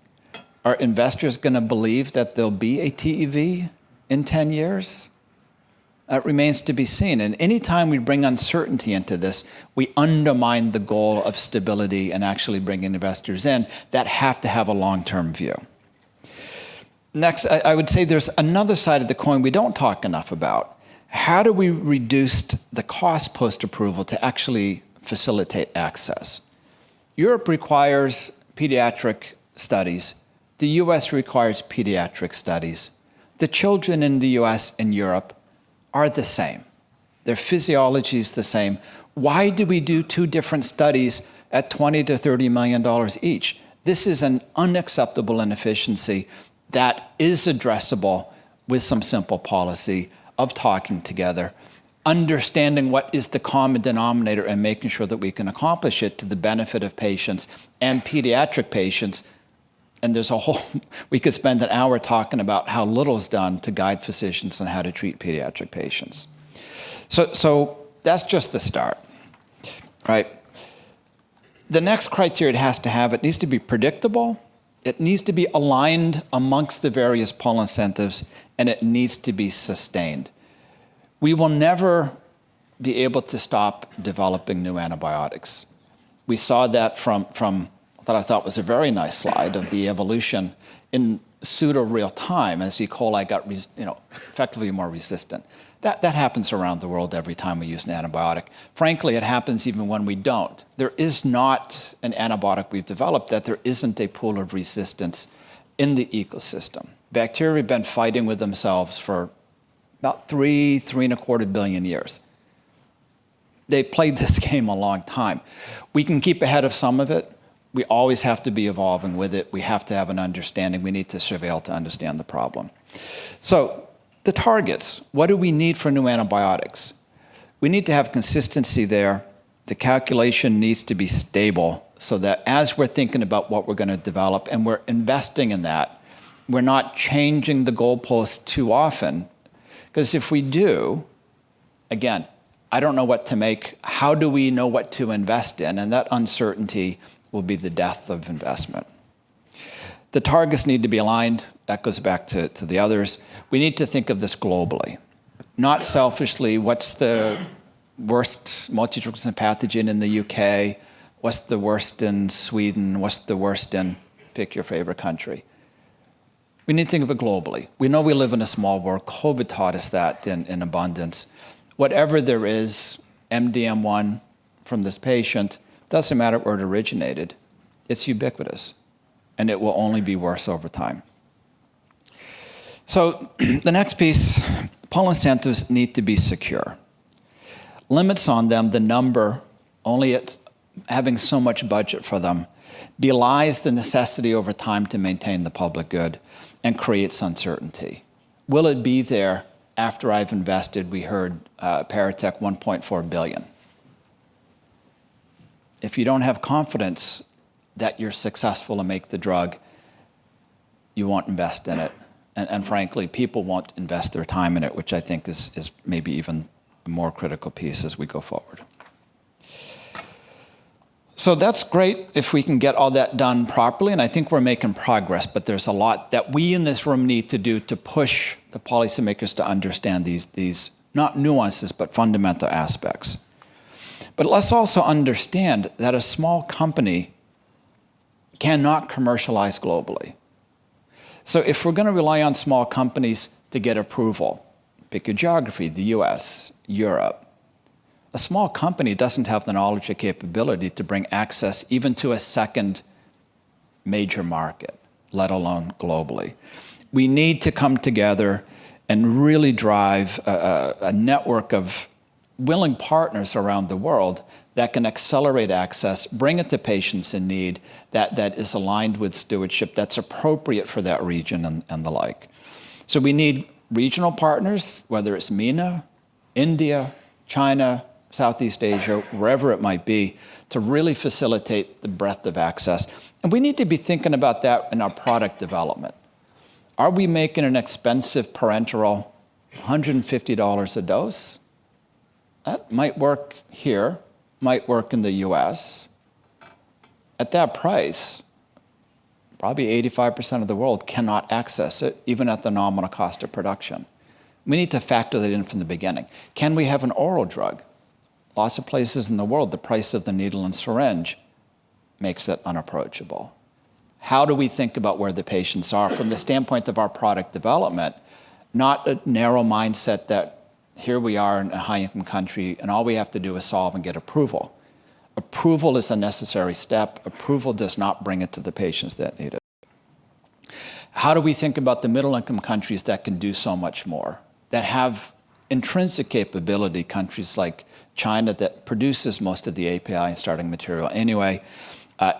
are investors going to believe that there'll be a TEV in 10 years? That remains to be seen. And anytime we bring uncertainty into this, we undermine the goal of stability and actually bringing investors in that have to have a long-term view. Next, I would say there's another side of the coin we don't talk enough about. How do we reduce the cost post-approval to actually facilitate access? Europe requires pediatric studies. The US requires pediatric studies. The children in the US and Europe are the same. Their physiology is the same. Why do we do 2 different studies at $20 to $30 million each? This is an unacceptable inefficiency that is addressable with some simple policy of talking together, understanding what is the common denominator and making sure that we can accomplish it to the benefit of patients and pediatric patients. And there's a whole, we could spend an hour talking about how little is done to guide physicians on how to treat pediatric patients. So that's just the start, right? The next criteria it has to have, it needs to be predictable, it needs to be aligned amongst the various pull incentives, and it needs to be sustained. We will never be able to stop developing new antibiotics. We saw that from that I thought was a very nice slide of the evolution in pseudo-real time as E. coli got effectively more resistant. That happens around the world every time we use an antibiotic. Frankly, it happens even when we don't. There is not an antibiotic we've developed that there isn't a pool of resistance in the ecosystem. Bacteria have been fighting with themselves for about 3.25 billion years. They played this game a long time. We can keep ahead of some of it. We always have to be evolving with it. We have to have an understanding. We need to surveil to understand the problem. So the targets, what do we need for new antibiotics? We need to have consistency there. The calculation needs to be stable so that as we're thinking about what we're going to develop and we're investing in that, we're not changing the goalposts too often. Because if we do, again, I don't know what to make. How do we know what to invest in? And that uncertainty will be the death of investment. The targets need to be aligned. That goes back to the others. We need to think of this globally, not selfishly. What's the worst multi-resistant pathogen in the UK? What's the worst in Sweden? What's the worst in pick your favorite country. We need to think of it globally. We know we live in a small world. COVID taught us that in abundance. Whatever there is, MDM1 from this patient, doesn't matter where it originated, it's ubiquitous, and it will only be worse over time. So the next piece, pull incentives need to be secure. Limits on them, the number, only at having so much budget for them, belies the necessity over time to maintain the public good and creates uncertainty. Will it be there after I've invested, we heard Paratech, $1.4 billion? If you don't have confidence that you're successful to make the drug, you won't invest in it. And frankly, people won't invest their time in it, which I think is maybe even a more critical piece as we go forward. So that's great if we can get all that done properly, and I think we're making progress, but there's a lot that we in this room need to do to push the policymakers to understand these not nuances, but fundamental aspects. But let's also understand that a small company cannot commercialize globally. So if we're going to rely on small companies to get approval, pick your geography, the US, Europe, a small company doesn't have the knowledge or capability to bring access even to a second major market, let alone globally. We need to come together and really drive a network of willing partners around the world that can accelerate access, bring it to patients in need, that is aligned with stewardship, that's appropriate for that region and the like. So we need regional partners, whether it's MENA, India, China, Southeast Asia, wherever it might be, to really facilitate the breadth of access. And we need to be thinking about that in our product development. Are we making an expensive parenteral $150 a dose? That might work here, might work in the US. At that price, probably 85% of the world cannot access it, even at the nominal cost of production. We need to factor that in from the beginning. Can we have an oral drug? Lots of places in the world, the price of the needle and syringe makes it unapproachable. How do we think about where the patients are from the standpoint of our product development? Not a narrow mindset that here we are in a high-income country and all we have to do is solve and get approval. Approval is a necessary step. Approval does not bring it to the patients that need it. How do we think about the middle-income countries that can do so much more, that have intrinsic capability, countries like China that produces most of the API and starting material anyway,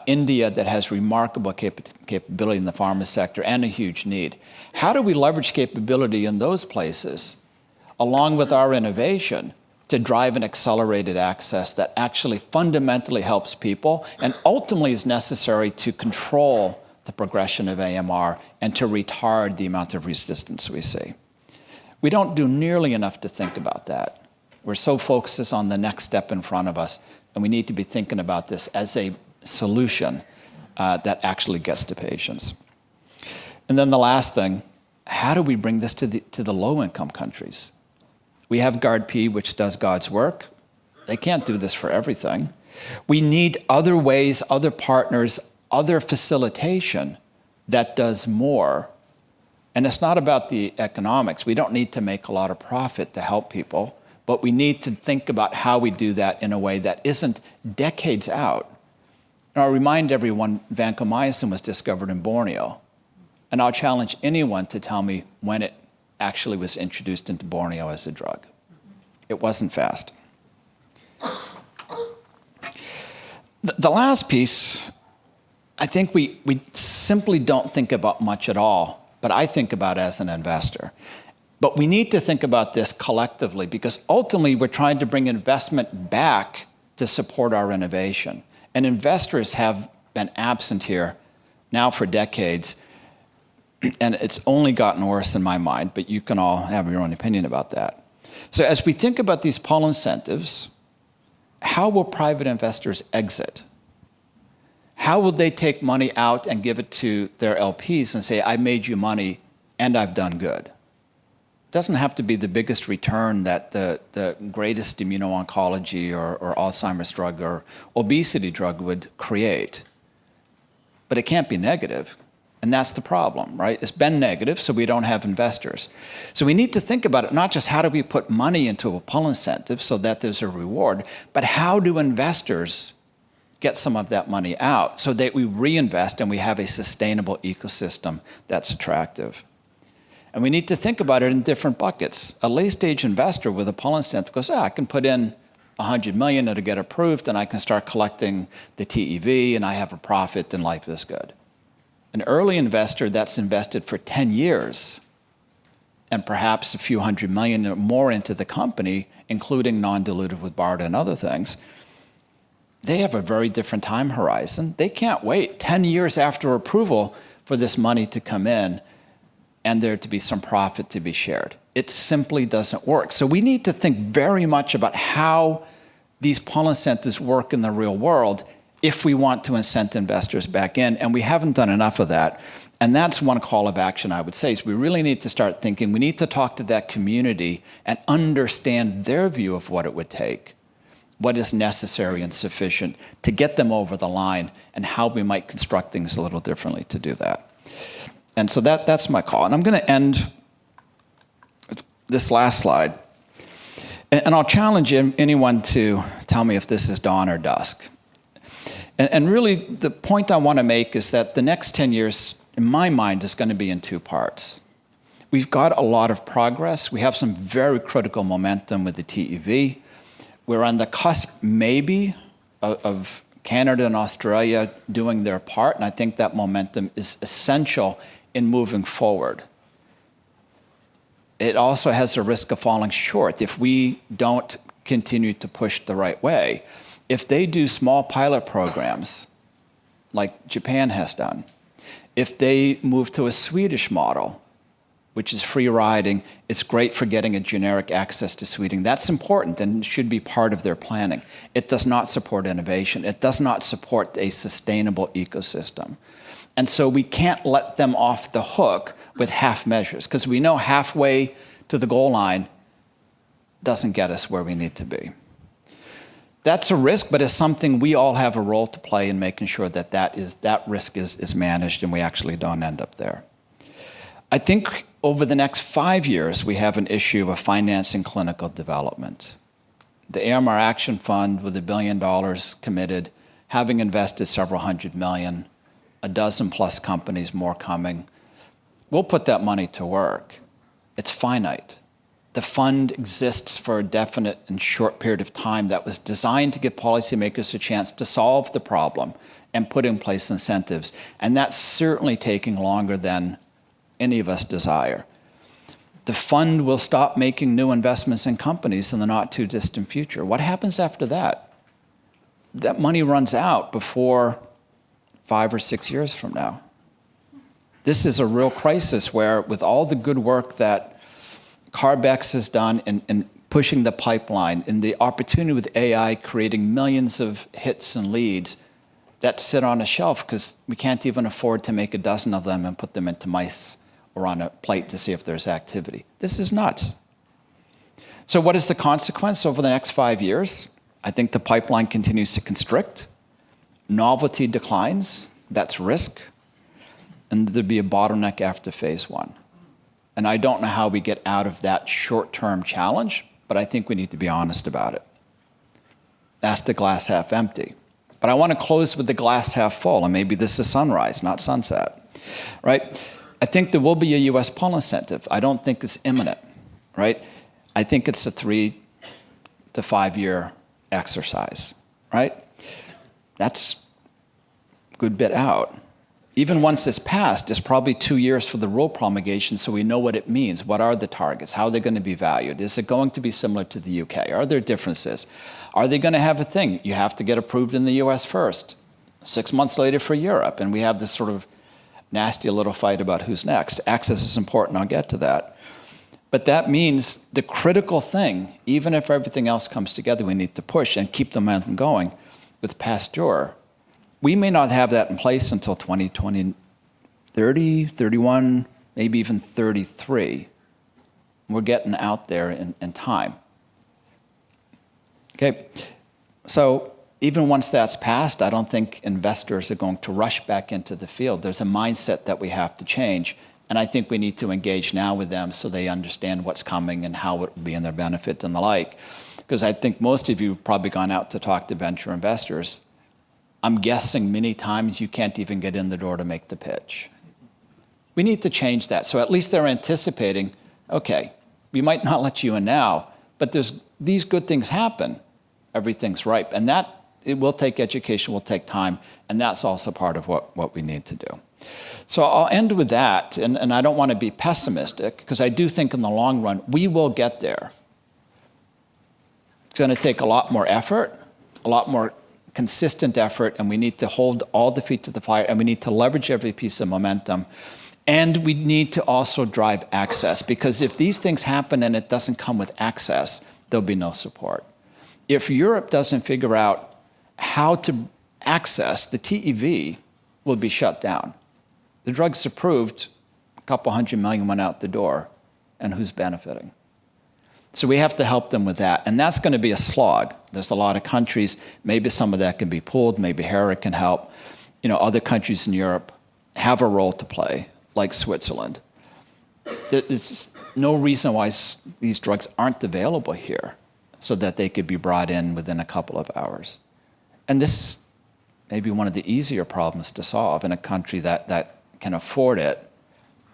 India that has remarkable capability in the pharma sector and a huge need. How do we leverage capability in those places, along with our innovation, to drive an accelerated access that actually fundamentally helps people and ultimately is necessary to control the progression of AMR and to retard the amount of resistance we see? We don't do nearly enough to think about that. We're so focused on the next step in front of us, and we need to be thinking about this as a solution that actually gets to patients. And then the last thing, how do we bring this to the low-income countries? We have GARD-P, which does God's work. They can't do this for everything. We need other ways, other partners, other facilitation that does more. And it's not about the economics. We don't need to make a lot of profit to help people, but we need to think about how we do that in a way that isn't decades out. And I'll remind everyone, vancomycin was discovered in Borneo. And I'll challenge anyone to tell me when it actually was introduced into Borneo as a drug. It wasn't fast. The last piece, I think we simply don't think about much at all, but I think about as an investor. But we need to think about this collectively because ultimately we're trying to bring investment back to support our innovation. And investors have been absent here now for decades, and it's only gotten worse in my mind, but you can all have your own opinion about that. So as we think about these pull incentives, how will private investors exit? How will they take money out and give it to their LPs and say, I made you money and I've done good? It doesn't have to be the biggest return that the greatest immuno-oncology or Alzheimer's drug or obesity drug would create. but it can't be negative. And that's the problem, right? It's been negative, so we don't have investors. So we need to think about it, not just how do we put money into a pull incentive so that there's a reward, but how do investors get some of that money out so that we reinvest and we have a sustainable ecosystem that's attractive. And we need to think about it in different buckets. A late-stage investor with a pull incentive goes, I can put in $100 million, it'll get approved, and I can start collecting the TEV, and I have a profit, and life is good. An early investor that's invested for 10 years, and perhaps a few $100 million or more into the company, including non-dilutive with BARDA and other things, they have a very different time horizon. They can't wait 10 years after approval for this money to come in and there to be some profit to be shared. It simply doesn't work. So we need to think very much about how these pull incentives work in the real world if we want to incent investors back in, and we haven't done enough of that. And that's one call of action I would say, is we really need to start thinking, we need to talk to that community and understand their view of what it would take, what is necessary and sufficient to get them over the line, and how we might construct things a little differently to do that. And so that's my call. And I'm going to end this last slide. And I'll challenge anyone to tell me if this is dawn or dusk. And really, the point I want to make is that the next 10 years, in my mind, is going to be in two parts. We've got a lot of progress. We have some very critical momentum with the TEV. We're on the cusp, maybe, of Canada and Australia doing their part, and I think that momentum is essential in moving forward. It also has a risk of falling short if we don't continue to push the right way. If they do small pilot programs, like Japan has done, if they move to a Swedish model, which is free riding, it's great for getting a generic access to Sweden. That's important and should be part of their planning. It does not support innovation. It does not support a sustainable ecosystem. And so we can't let them off the hook with half measures, because we know halfway to the goal line doesn't get us where we need to be. That's a risk, but it's something we all have a role to play in making sure that that risk is managed and we actually don't end up there. I think over the next 5 years, we have an issue of financing clinical development. The AMR Action Fund, with $1 billion committed, having invested several $100 million, a dozen plus companies more coming, we'll put that money to work. It's finite. The fund exists for a definite and short period of time that was designed to give policymakers a chance to solve the problem and put in place incentives. And that's certainly taking longer than any of us desire. The fund will stop making new investments in companies in the not too distant future. What happens after that? That money runs out before 5 or 6 years from now. This is a real crisis where, with all the good work that Carbex has done in pushing the pipeline, and the opportunity with AI creating millions of hits and leads that sit on a shelf because we can't even afford to make a dozen of them and put them into mice or on a plate to see if there's activity. This is nuts. So what is the consequence over the next 5 years? I think the pipeline continues to constrict. Novelty declines. That's risk. And there'll be a bottleneck after phase 1. And I don't know how we get out of that short-term challenge, but I think we need to be honest about it. That's the glass half empty. But I want to close with the glass half full, and maybe this is sunrise, not sunset, right? I think there will be a U.S. pull incentive. I don't think it's imminent, right? I think it's a 3 to 5 year exercise, right? That's a good bit out. Even once it's passed, it's probably 2 years for the rule promulgation, so we know what it means. What are the targets? How are they going to be valued? Is it going to be similar to the UK? Are there differences? Are they going to have a thing? You have to get approved in the US first, 6 months later for Europe, and we have this sort of nasty little fight about who's next. Access is important, I'll get to that. But that means the critical thing, even if everything else comes together, we need to push and keep the momentum going with Pasteur. We may not have that in place until 2020, 30, 31, maybe even 33. We're getting out there in time. Okay, so even once that's passed, I don't think investors are going to rush back into the field. There's a mindset that we have to change. And I think we need to engage now with them so they understand what's coming and how it will be in their benefit and the like. Because I think most of you have probably gone out to talk to venture investors. I'm guessing many times you can't even get in the door to make the pitch. We need to change that. So at least they're anticipating, okay, we might not let you in now, but these good things happen. Everything's ripe. And that, it will take education, will take time, and that's also part of what we need to do. So I'll end with that, and I don't want to be pessimistic, because I do think in the long run, we will get there. It's going to take a lot more effort, a lot more consistent effort, and we need to hold all the feet to the fire, and we need to leverage every piece of momentum. And we need to also drive access, because if these things happen and it doesn't come with access, there'll be no support. If Europe doesn't figure out how to access, the TEV will be shut down. The drug's approved, a couple $100 million went out the door, and who's benefiting? So we have to help them with that, and that's going to be a slog. There's a lot of countries, maybe some of that can be pulled, maybe HERA can help. Other countries in Europe have a role to play, like Switzerland. There's no reason why these drugs aren't available here so that they could be brought in within a couple of hours. And this may be one of the easier problems to solve in a country that can afford it,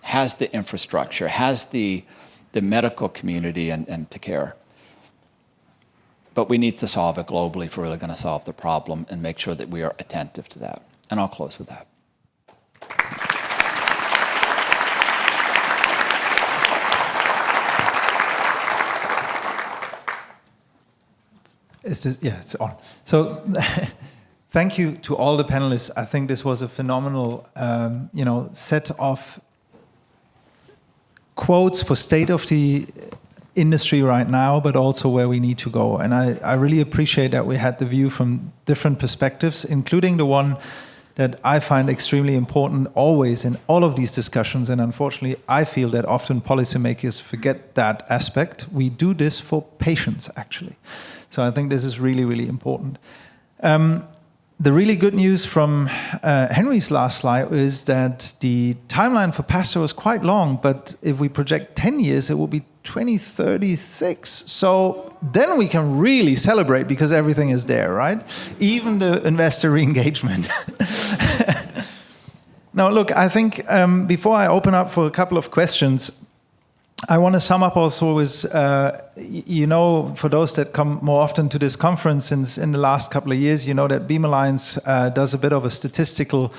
has the infrastructure, has the medical community and to care. But we need to solve it globally if we're really going to solve the problem and make sure that we are attentive to that. And I'll close with that. It's on. So thank you to all the panelists. I think this was a phenomenal, set of quotes for state of the industry right now, but also where we need to go. And I really appreciate that we had the view from different perspectives, including the one that I find extremely important always in all of these discussions. And unfortunately, I feel that often policymakers forget that aspect. We do this for patients, actually. So I think this is really, really important. The really good news from Henry's last slide is that the timeline for PASTEUR was quite long, but if we project 10 years, it will be 2036. So then we can really celebrate because everything is there, right? Even the investor re-engagement. Now, look, I think before I open up for a couple of questions, I want to sum up also with, for those that come more often to this conference since in the last couple of years, that Beam Alliance does a bit of a statistical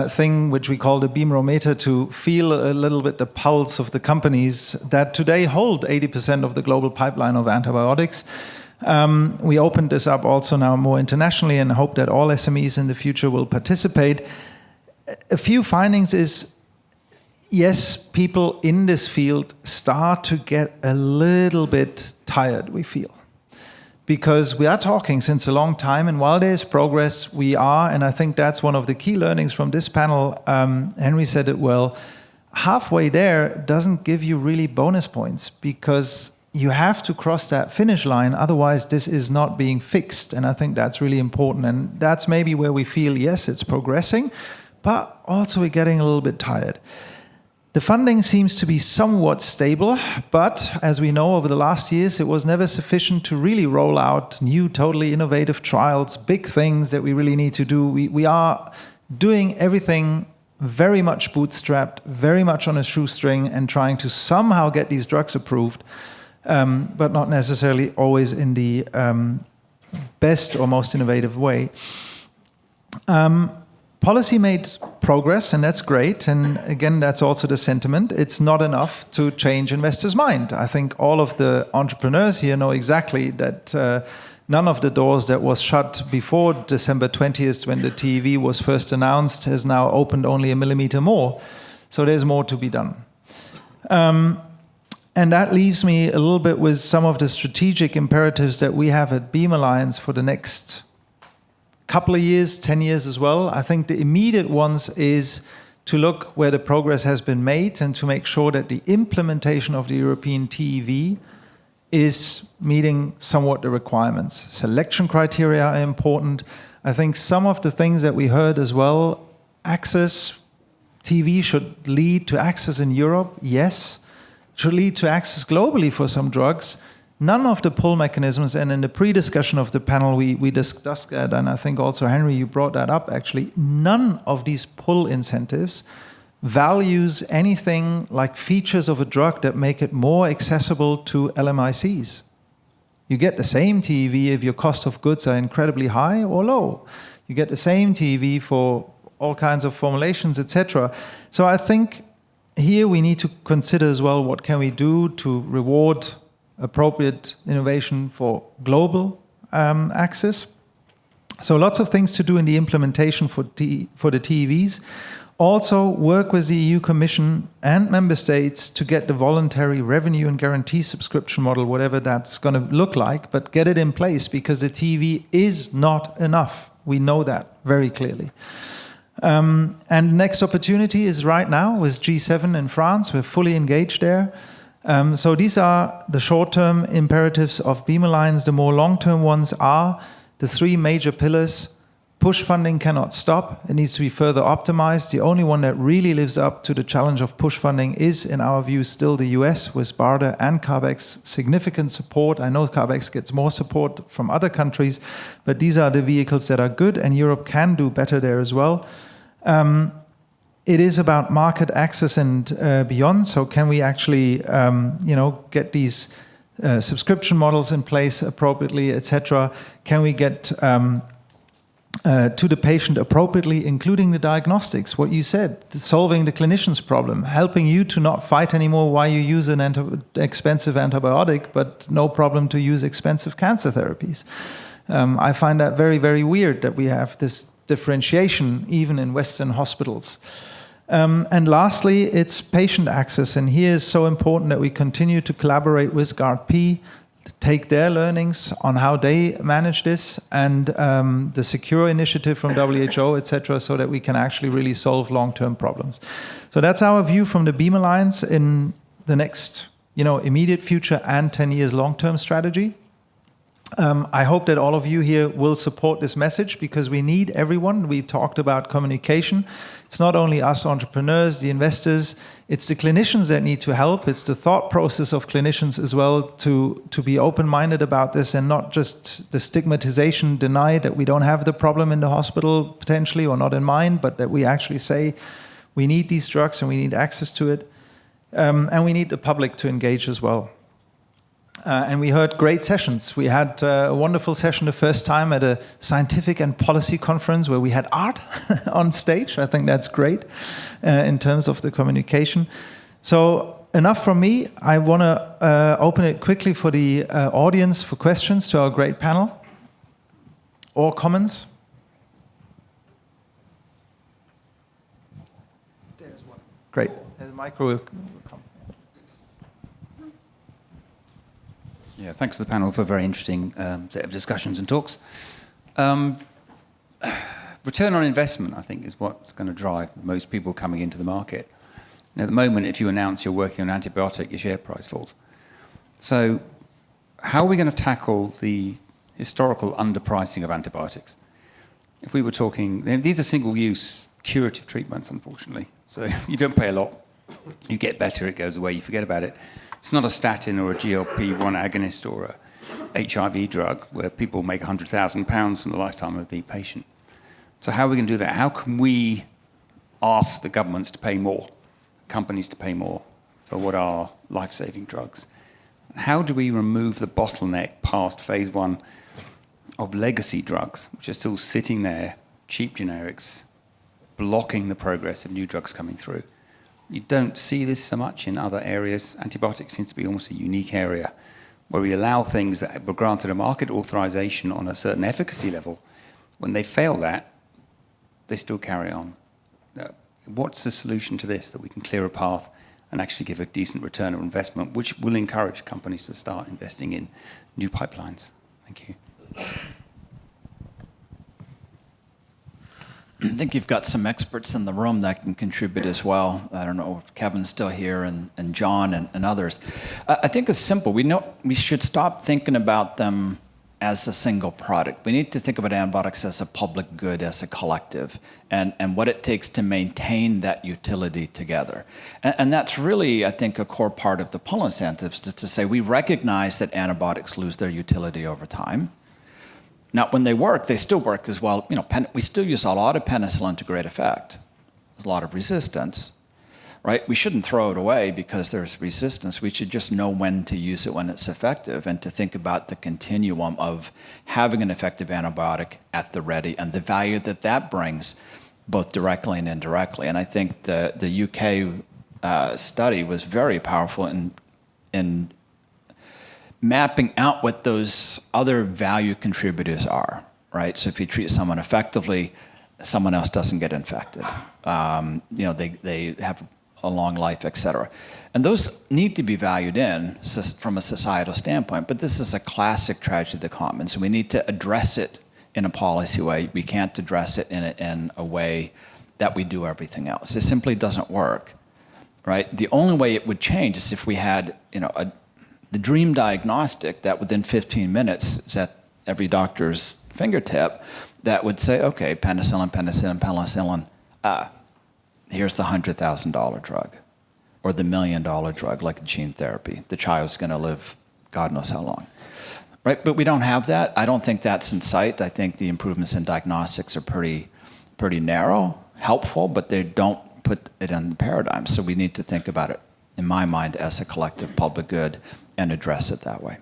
thing, which we call the Beamrometer, to feel a little bit the pulse of the companies that today hold 80% of the global pipeline of antibiotics. We opened this up also now more internationally and hope that all SMEs in the future will participate. A few findings is, yes, people in this field start to get a little bit tired, we feel. Because we are talking since a long time, and while there's progress, we are, and I think that's one of the key learnings from this panel, Henry said it well, halfway there doesn't give you really bonus points, because you have to cross that finish line, otherwise this is not being fixed, and I think that's really important, and that's maybe where we feel, yes, it's progressing, but also we're getting a little bit tired. The funding seems to be somewhat stable, but as we know over the last years, it was never sufficient to really roll out new, totally innovative trials, big things that we really need to do. We are doing everything very much bootstrapped, very much on a shoestring, and trying to somehow get these drugs approved, but not necessarily always in the best or most innovative way. Policy made progress, and that's great. And again, that's also the sentiment. It's not enough to change investors' mind. I think all of the entrepreneurs here know exactly that none of the doors that was shut before December 20th, when the TEV was first announced, has now opened only a millimeter more. So there's more to be done. And that leaves me a little bit with some of the strategic imperatives that we have at Beam Alliance for the next couple of years, 10 years as well. I think the immediate ones is to look where the progress has been made and to make sure that the implementation of the European TEV is meeting somewhat the requirements. Selection criteria are important. I think some of the things that we heard as well, access, TV should lead to access in Europe, yes. Should lead to access globally for some drugs. None of the pull mechanisms, and in the pre-discussion of the panel we discussed that, and I think also Henry, you brought that up actually, none of these pull incentives values anything like features of a drug that make it more accessible to LMICs. You get the same TEV if your cost of goods are incredibly high or low. You get the same TEV for all kinds of formulations, etc. So I think here we need to consider as well what can we do to reward appropriate innovation for global access. So lots of things to do in the implementation for the TEVs. Also work with the EU Commission and member states to get the voluntary revenue and guarantee subscription model, whatever that's going to look like, but get it in place because the TEV is not enough. We know that very clearly. And next opportunity is right now with G7 in France. We're fully engaged there. So these are the short-term imperatives of Beam Alliance. The more long-term ones are the three major pillars. Push funding cannot stop. It needs to be further optimized. The only one that really lives up to the challenge of push funding is, in our view, still the US with BARDA and CARB-X significant support. I know CARB-X gets more support from other countries, but these are the vehicles that are good, and Europe can do better there as well. It is about market access and beyond. So can we actually, get these subscription models in place appropriately, etc.? Can we get to the patient appropriately, including the diagnostics, what you said, solving the clinician's problem, helping you to not fight anymore why you use an expensive antibiotic, but no problem to use expensive cancer therapies. I find that very, very weird that we have this differentiation even in Western hospitals. And lastly, it's patient access. And here is so important that we continue to collaborate with GARD-P, take their learnings on how they manage this, and the Secure initiative from WHO, etc., so that we can actually really solve long-term problems. So that's our view from the Beam Alliance in the next, immediate future and 10 years long-term strategy. I hope that all of you here will support this message because we need everyone. We talked about communication. It's not only us entrepreneurs, the investors, it's the clinicians that need to help. It's the thought process of clinicians as well to be open-minded about this and not just the stigmatization, deny that we don't have the problem in the hospital potentially or not in mind, but that we actually say we need these drugs and we need access to it. And we need the public to engage as well. And we heard great sessions. We had a wonderful session the first time at a scientific and policy conference where we had art on stage. I think that's great in terms of the communication. So enough from me. I want to open it quickly for the audience for questions to our great panel or comments. There's one. Great. The micro will come. Yeah, thanks to the panel for a very interesting set of discussions and talks. Return on investment, I think, is what's going to drive most people coming into the market. Now, at the moment, if you announce you're working on an antibiotic, your share price falls. So how are we going to tackle the historical underpricing of antibiotics? If we were talking, these are single-use curative treatments, unfortunately. So you don't pay a lot. You get better, it goes away, you forget about it. It's not a statin or a GLP-1 agonist or a HIV drug where people make £100,000 from the lifetime of the patient. So how are we going to do that? How can we ask the governments to pay more, companies to pay more for what are life-saving drugs? How do we remove the bottleneck past phase 1 of legacy drugs, which are still sitting there, cheap generics, blocking the progress of new drugs coming through? You don't see this so much in other areas. Antibiotics seems to be almost a unique area where we allow things that were granted a market authorization on a certain efficacy level. When they fail that, they still carry on. What's the solution to this, that we can clear a path and actually give a decent return on investment, which will encourage companies to start investing in new pipelines? Thank you. I think you've got some experts in the room that can contribute as well. I don't know if Kevin's still here and John and others. I think it's simple. We should stop thinking about them as a single product. We need to think about antibiotics as a public good, as a collective, and what it takes to maintain that utility together. And that's really, I think, a core part of the pull incentives, to say we recognize that antibiotics lose their utility over time. Now, when they work, they still work as well. We still use a lot of penicillin to great effect. There's a lot of resistance, right? We shouldn't throw it away because there's resistance. We should just know when to use it when it's effective, and to think about the continuum of having an effective antibiotic at the ready and the value that brings, both directly and indirectly. And I think the UK study was very powerful in mapping out what those other value contributors are, right? So if you treat someone effectively, someone else doesn't get infected. They have a long life, et cetera. And those need to be valued in from a societal standpoint, but this is a classic tragedy of the common, so we need to address it in a policy way. We can't address it in a way that we do everything else. It simply doesn't work, right? The only way it would change is if we had, the dream diagnostic that within 15 minutes is at every doctor's fingertip that would say, okay, penicillin, here's the $100,000 drug, or the $1 million drug like a gene therapy. The child's going to live God knows how long, right? But we don't have that. I don't think that's in sight. I think the improvements in diagnostics are pretty narrow, helpful, but they don't put it in the paradigm. So we need to think about it, in my mind, as a collective public good and address it that way.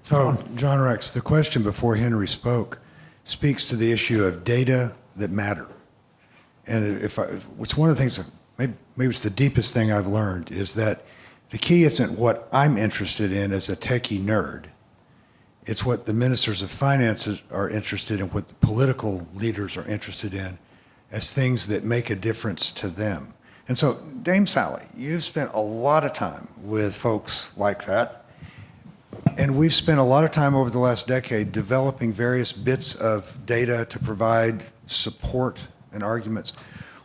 So, John Rex, the question before Henry spoke speaks to the issue of data that matter. And it's one of the things, maybe it's the deepest thing I've learned, is that the key isn't what I'm interested in as a techie nerd. It's what the ministers of finances are interested in, what the political leaders are interested in, as things that make a difference to them. And so, Dame Sally, you've spent a lot of time with folks like that. And we've spent a lot of time over the last decade developing various bits of data to provide support and arguments.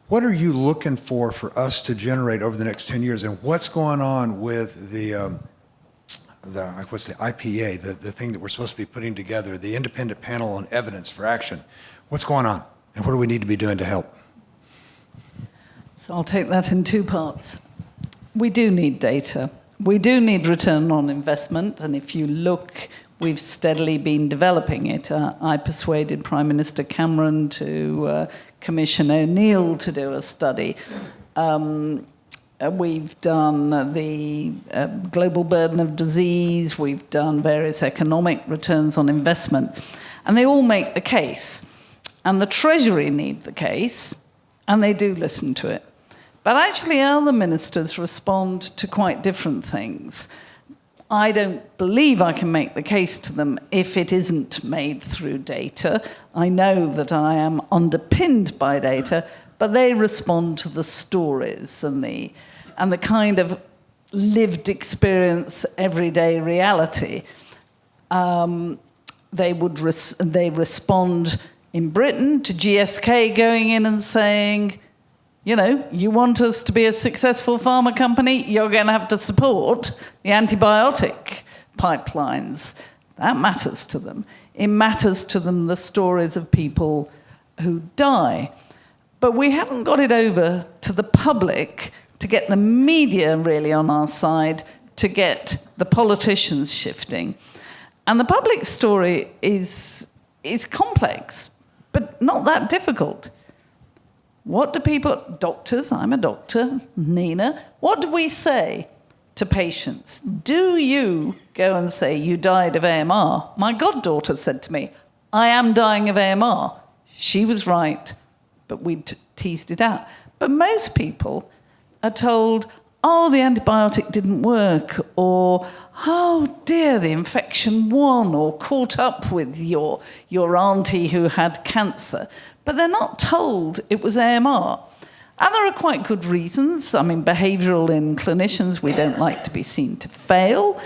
What are you looking for us to generate over the next 10 years? And what's going on with the IPA, the thing that we're supposed to be putting together, the Independent Panel on Evidence for Action? What's going on? And what do we need to be doing to help? So I'll take that in two parts. We do need data. We do need return on investment, and if you look, we've steadily been developing it. I persuaded Prime Minister Cameron to commission O'Neill to do a study. We've done the global burden of disease, we've done various economic returns on investment, and they all make the case. And the Treasury need the case, and they do listen to it. But actually, other ministers respond to quite different things. I don't believe I can make the case to them if it isn't made through data. I know that I am underpinned by data, but they respond to the stories and the kind of lived experience, everyday reality. They respond in Britain to GSK going in and saying, you want us to be a successful pharma company, you're going to have to support the antibiotic pipelines. That matters to them. It matters to them the stories of people who die. But we haven't got it over to the public to get the media really on our side, to get the politicians shifting. And the public story is complex, but not that difficult. What do doctors, I'm a doctor, Nina, what do we say to patients? Do you go and say you died of AMR? My goddaughter said to me, I am dying of AMR. She was right, but we teased it out. But most people are told, oh, the antibiotic didn't work, or, oh dear, the infection won, or caught up with your auntie who had cancer. But they're not told it was AMR. And there are quite good reasons. I mean, behavioural in clinicians, we don't like to be seen to fail.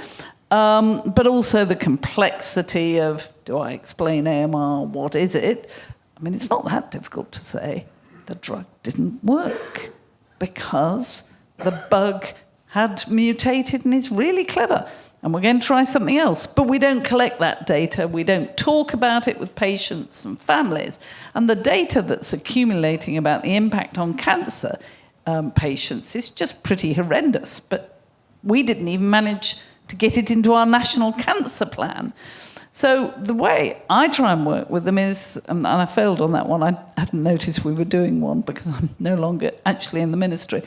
but also the complexity of, do I explain AMR? What is it? I mean, it's not that difficult to say. The drug didn't work because the bug had mutated and is really clever. And we're going to try something else. But we don't collect that data. We don't talk about it with patients and families. And the data that's accumulating about the impact on cancer patients is just pretty horrendous. But we didn't even manage to get it into our national cancer plan. So the way I try and work with them is, and I failed on that one, I hadn't noticed we were doing one because I'm no longer actually in the ministry,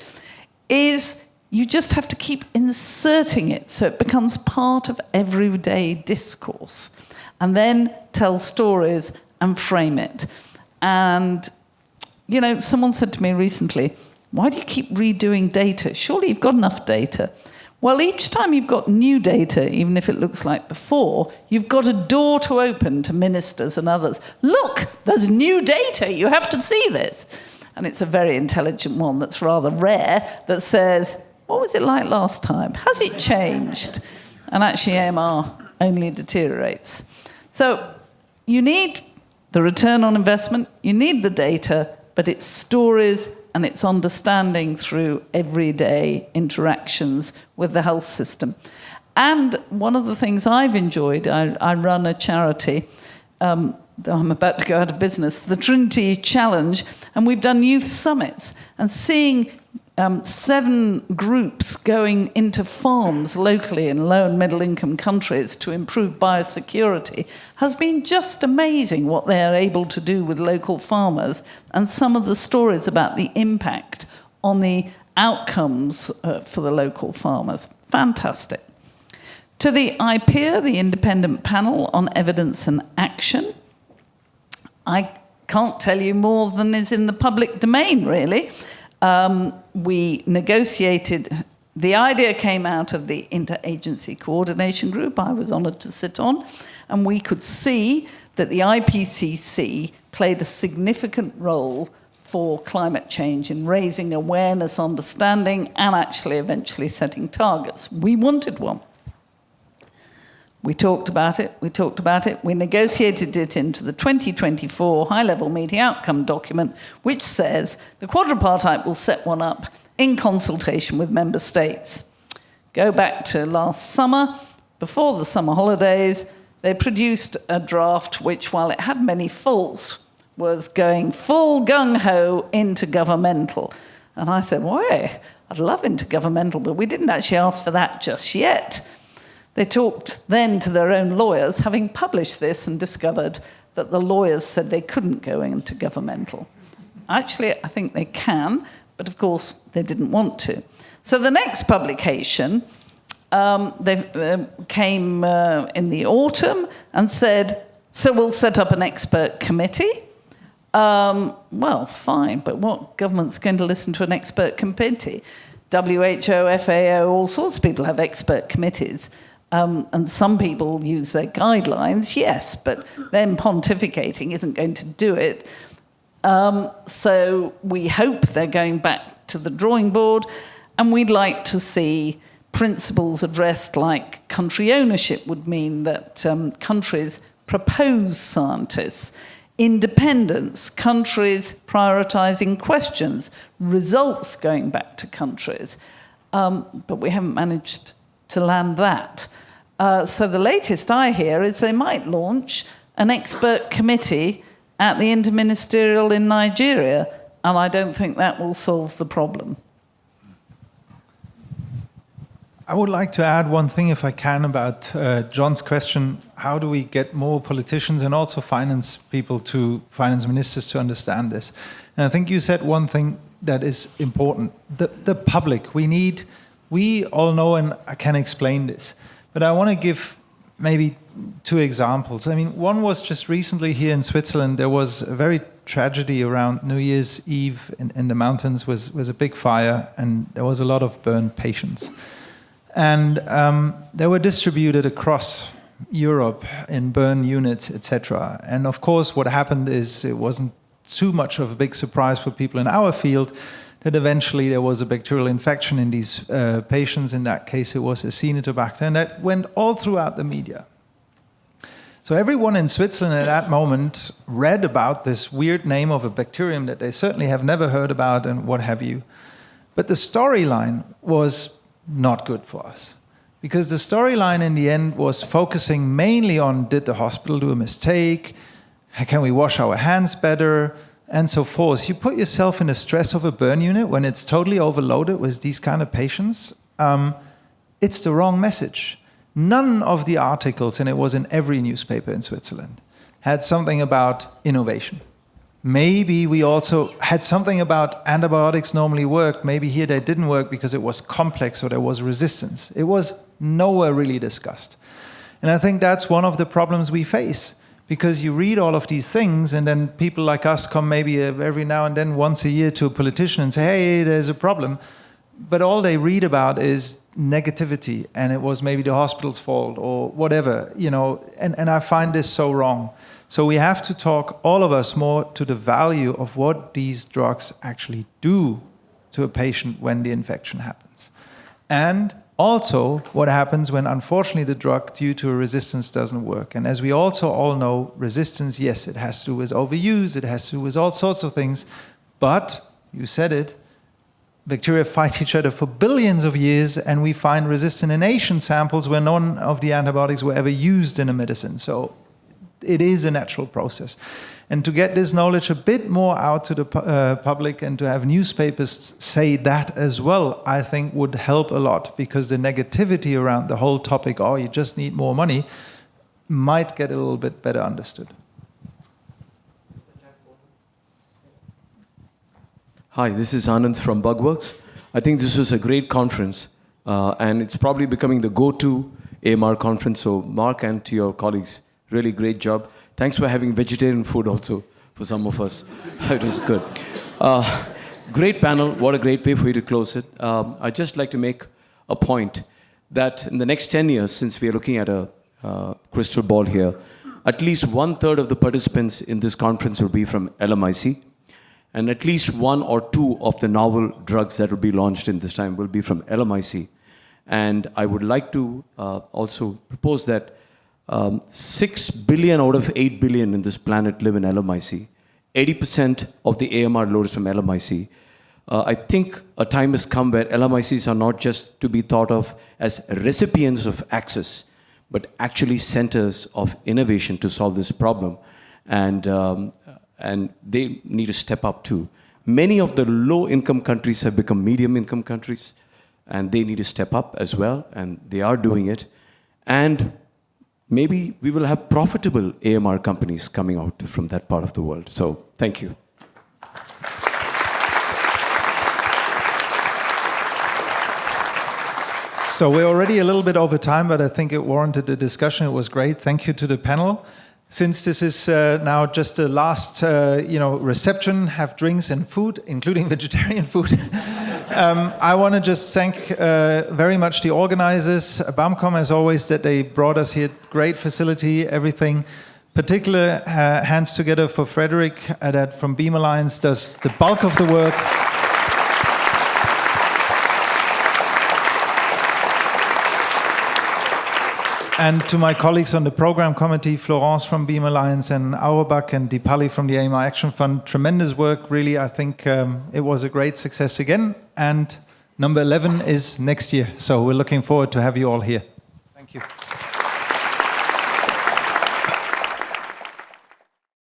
is you just have to keep inserting it so it becomes part of everyday discourse, and then tell stories and frame it. And, you know, someone said to me recently, why do you keep redoing data? Surely you've got enough data. Well, each time you've got new data, even if it looks like before, you've got a door to open to ministers and others. Look, there's new data. You have to see this. And it's a very intelligent one that's rather rare that says, what was it like last time? Has it changed? And actually, AMR only deteriorates. So you need the return on investment, you need the data, but it's stories and it's understanding through everyday interactions with the health system. And one of the things I've enjoyed, I run a charity, I'm about to go out of business, the Trinity Challenge, and we've done youth summits, and seeing 7 groups going into farms locally in low and middle income countries to improve biosecurity has been just amazing what they are able to do with local farmers, and some of the stories about the impact on the outcomes for the local farmers. Fantastic. To the IPER, the Independent Panel on Evidence and Action, I can't tell you more than is in the public domain, really. We negotiated, the idea came out of the Interagency Coordination Group I was honoured to sit on, and we could see that the IPCC played a significant role for climate change in raising awareness, understanding, and actually eventually setting targets. We wanted one. We talked about it, we negotiated it into the 2024 high-level meeting outcome document, which says the quadripartite will set one up in consultation with member states. Go back to last summer, before the summer holidays, they produced a draft which, while it had many faults, was going full gung-ho intergovernmental. And I said, why? I'd love intergovernmental, but we didn't actually ask for that just yet. They talked then to their own lawyers, having published this and discovered that the lawyers said they couldn't go into governmental. Actually, I think they can, but of course they didn't want to. So the next publication, they came in the autumn and said, so we'll set up an expert committee. Well, fine, but what government's going to listen to an expert committee? WHO, FAO, all sorts of people have expert committees. And some people use their guidelines, yes, but them pontificating isn't going to do it. So we hope they're going back to the drawing board, and we'd like to see principles addressed like country ownership would mean that countries propose scientists, independence, countries prioritising questions, results going back to countries. But we haven't managed to land that. So the latest I hear is they might launch an expert committee at the interministerial in Nigeria, and I don't think that will solve the problem. I would like to add one thing, if I can, about John's question. How do we get more politicians and also finance ministers to understand this? And I think you said one thing that is important. The public, we all know, and I can explain this, but I want to give maybe 2 examples. I mean, one was just recently here in Switzerland, there was a very tragedy around New Year's Eve in the mountains, was a big fire, and there was a lot of burned patients. And they were distributed across Europe in burn units, etc. And of course, what happened is it wasn't too much of a big surprise for people in our field that eventually there was a bacterial infection in these patients. In that case, it was Acinetobacter, and that went all throughout the media. So everyone in Switzerland at that moment read about this weird name of a bacterium that they certainly have never heard about and what have you. But the storyline was not good for us. Because the storyline in the end was focusing mainly on, did the hospital do a mistake? Can we wash our hands better? And so forth. You put yourself in the stress of a burn unit when it's totally overloaded with these kind of patients. It's the wrong message. None of the articles, and it was in every newspaper in Switzerland, had something about innovation. Maybe we also had something about antibiotics normally work. Maybe here they didn't work because it was complex or there was resistance. It was nowhere really discussed. And I think that's one of the problems we face. Because you read all of these things and then people like us come maybe every now and then once a year to a politician and say, hey, there's a problem. But all they read about is negativity, and it was maybe the hospital's fault or whatever, and I find this so wrong. So we have to talk, all of us, more to the value of what these drugs actually do to a patient when the infection happens. And also what happens when, unfortunately, the drug due to a resistance doesn't work. And as we also all know, resistance, yes, it has to do with overuse, it has to do with all sorts of things, but, you said it, bacteria fight each other for billions of years, and we find resistant samples where none of the antibiotics were ever used in a medicine. So it is a natural process. And to get this knowledge a bit more out to the public and to have newspapers say that as well, I think would help a lot, because the negativity around the whole topic, oh, you just need more money, might get a little bit better understood. Hi, this is Anand from Bugworks. I think this was a great conference, and it's probably becoming the go-to AMR conference. So Mark and to your colleagues, really great job. Thanks for having vegetarian food also for some of us. It was good. Great panel. What a great way for you to close it. I'd just like to make a point that in the next 10 years, since we are looking at a crystal ball here, at least 1/3 of the participants in this conference will be from LMIC. And at least 1 or 2 of the novel drugs that will be launched in this time will be from LMIC. And I would like to also propose that 6 billion out of 8 billion in this planet live in LMIC. 80% of the AMR load is from LMIC. I think a time has come where LMICs are not just to be thought of as recipients of access, but actually centers of innovation to solve this problem. And they need to step up too. Many of the low-income countries have become medium-income countries, and they need to step up as well, and they are doing it. And maybe we will have profitable AMR companies coming out from that part of the world. So, thank you. So we're already a little bit over time, but I think it warranted the discussion. It was great. Thank you to the panel. Since this is now just the last, reception, have drinks and food, including vegetarian food. I want to just thank very much the organizers, BAMCOM as always, that they brought us here. Great facility, everything. Particular hands together for Frederick, that from Beam Alliance does the bulk of the work. And to my colleagues on the program committee, Florence from Beam Alliance and Auerbach and Dipali from the AMR Action Fund, tremendous work, really. I think it was a great success again. And number 11 is next year. So we're looking forward to have you all here. Thank you.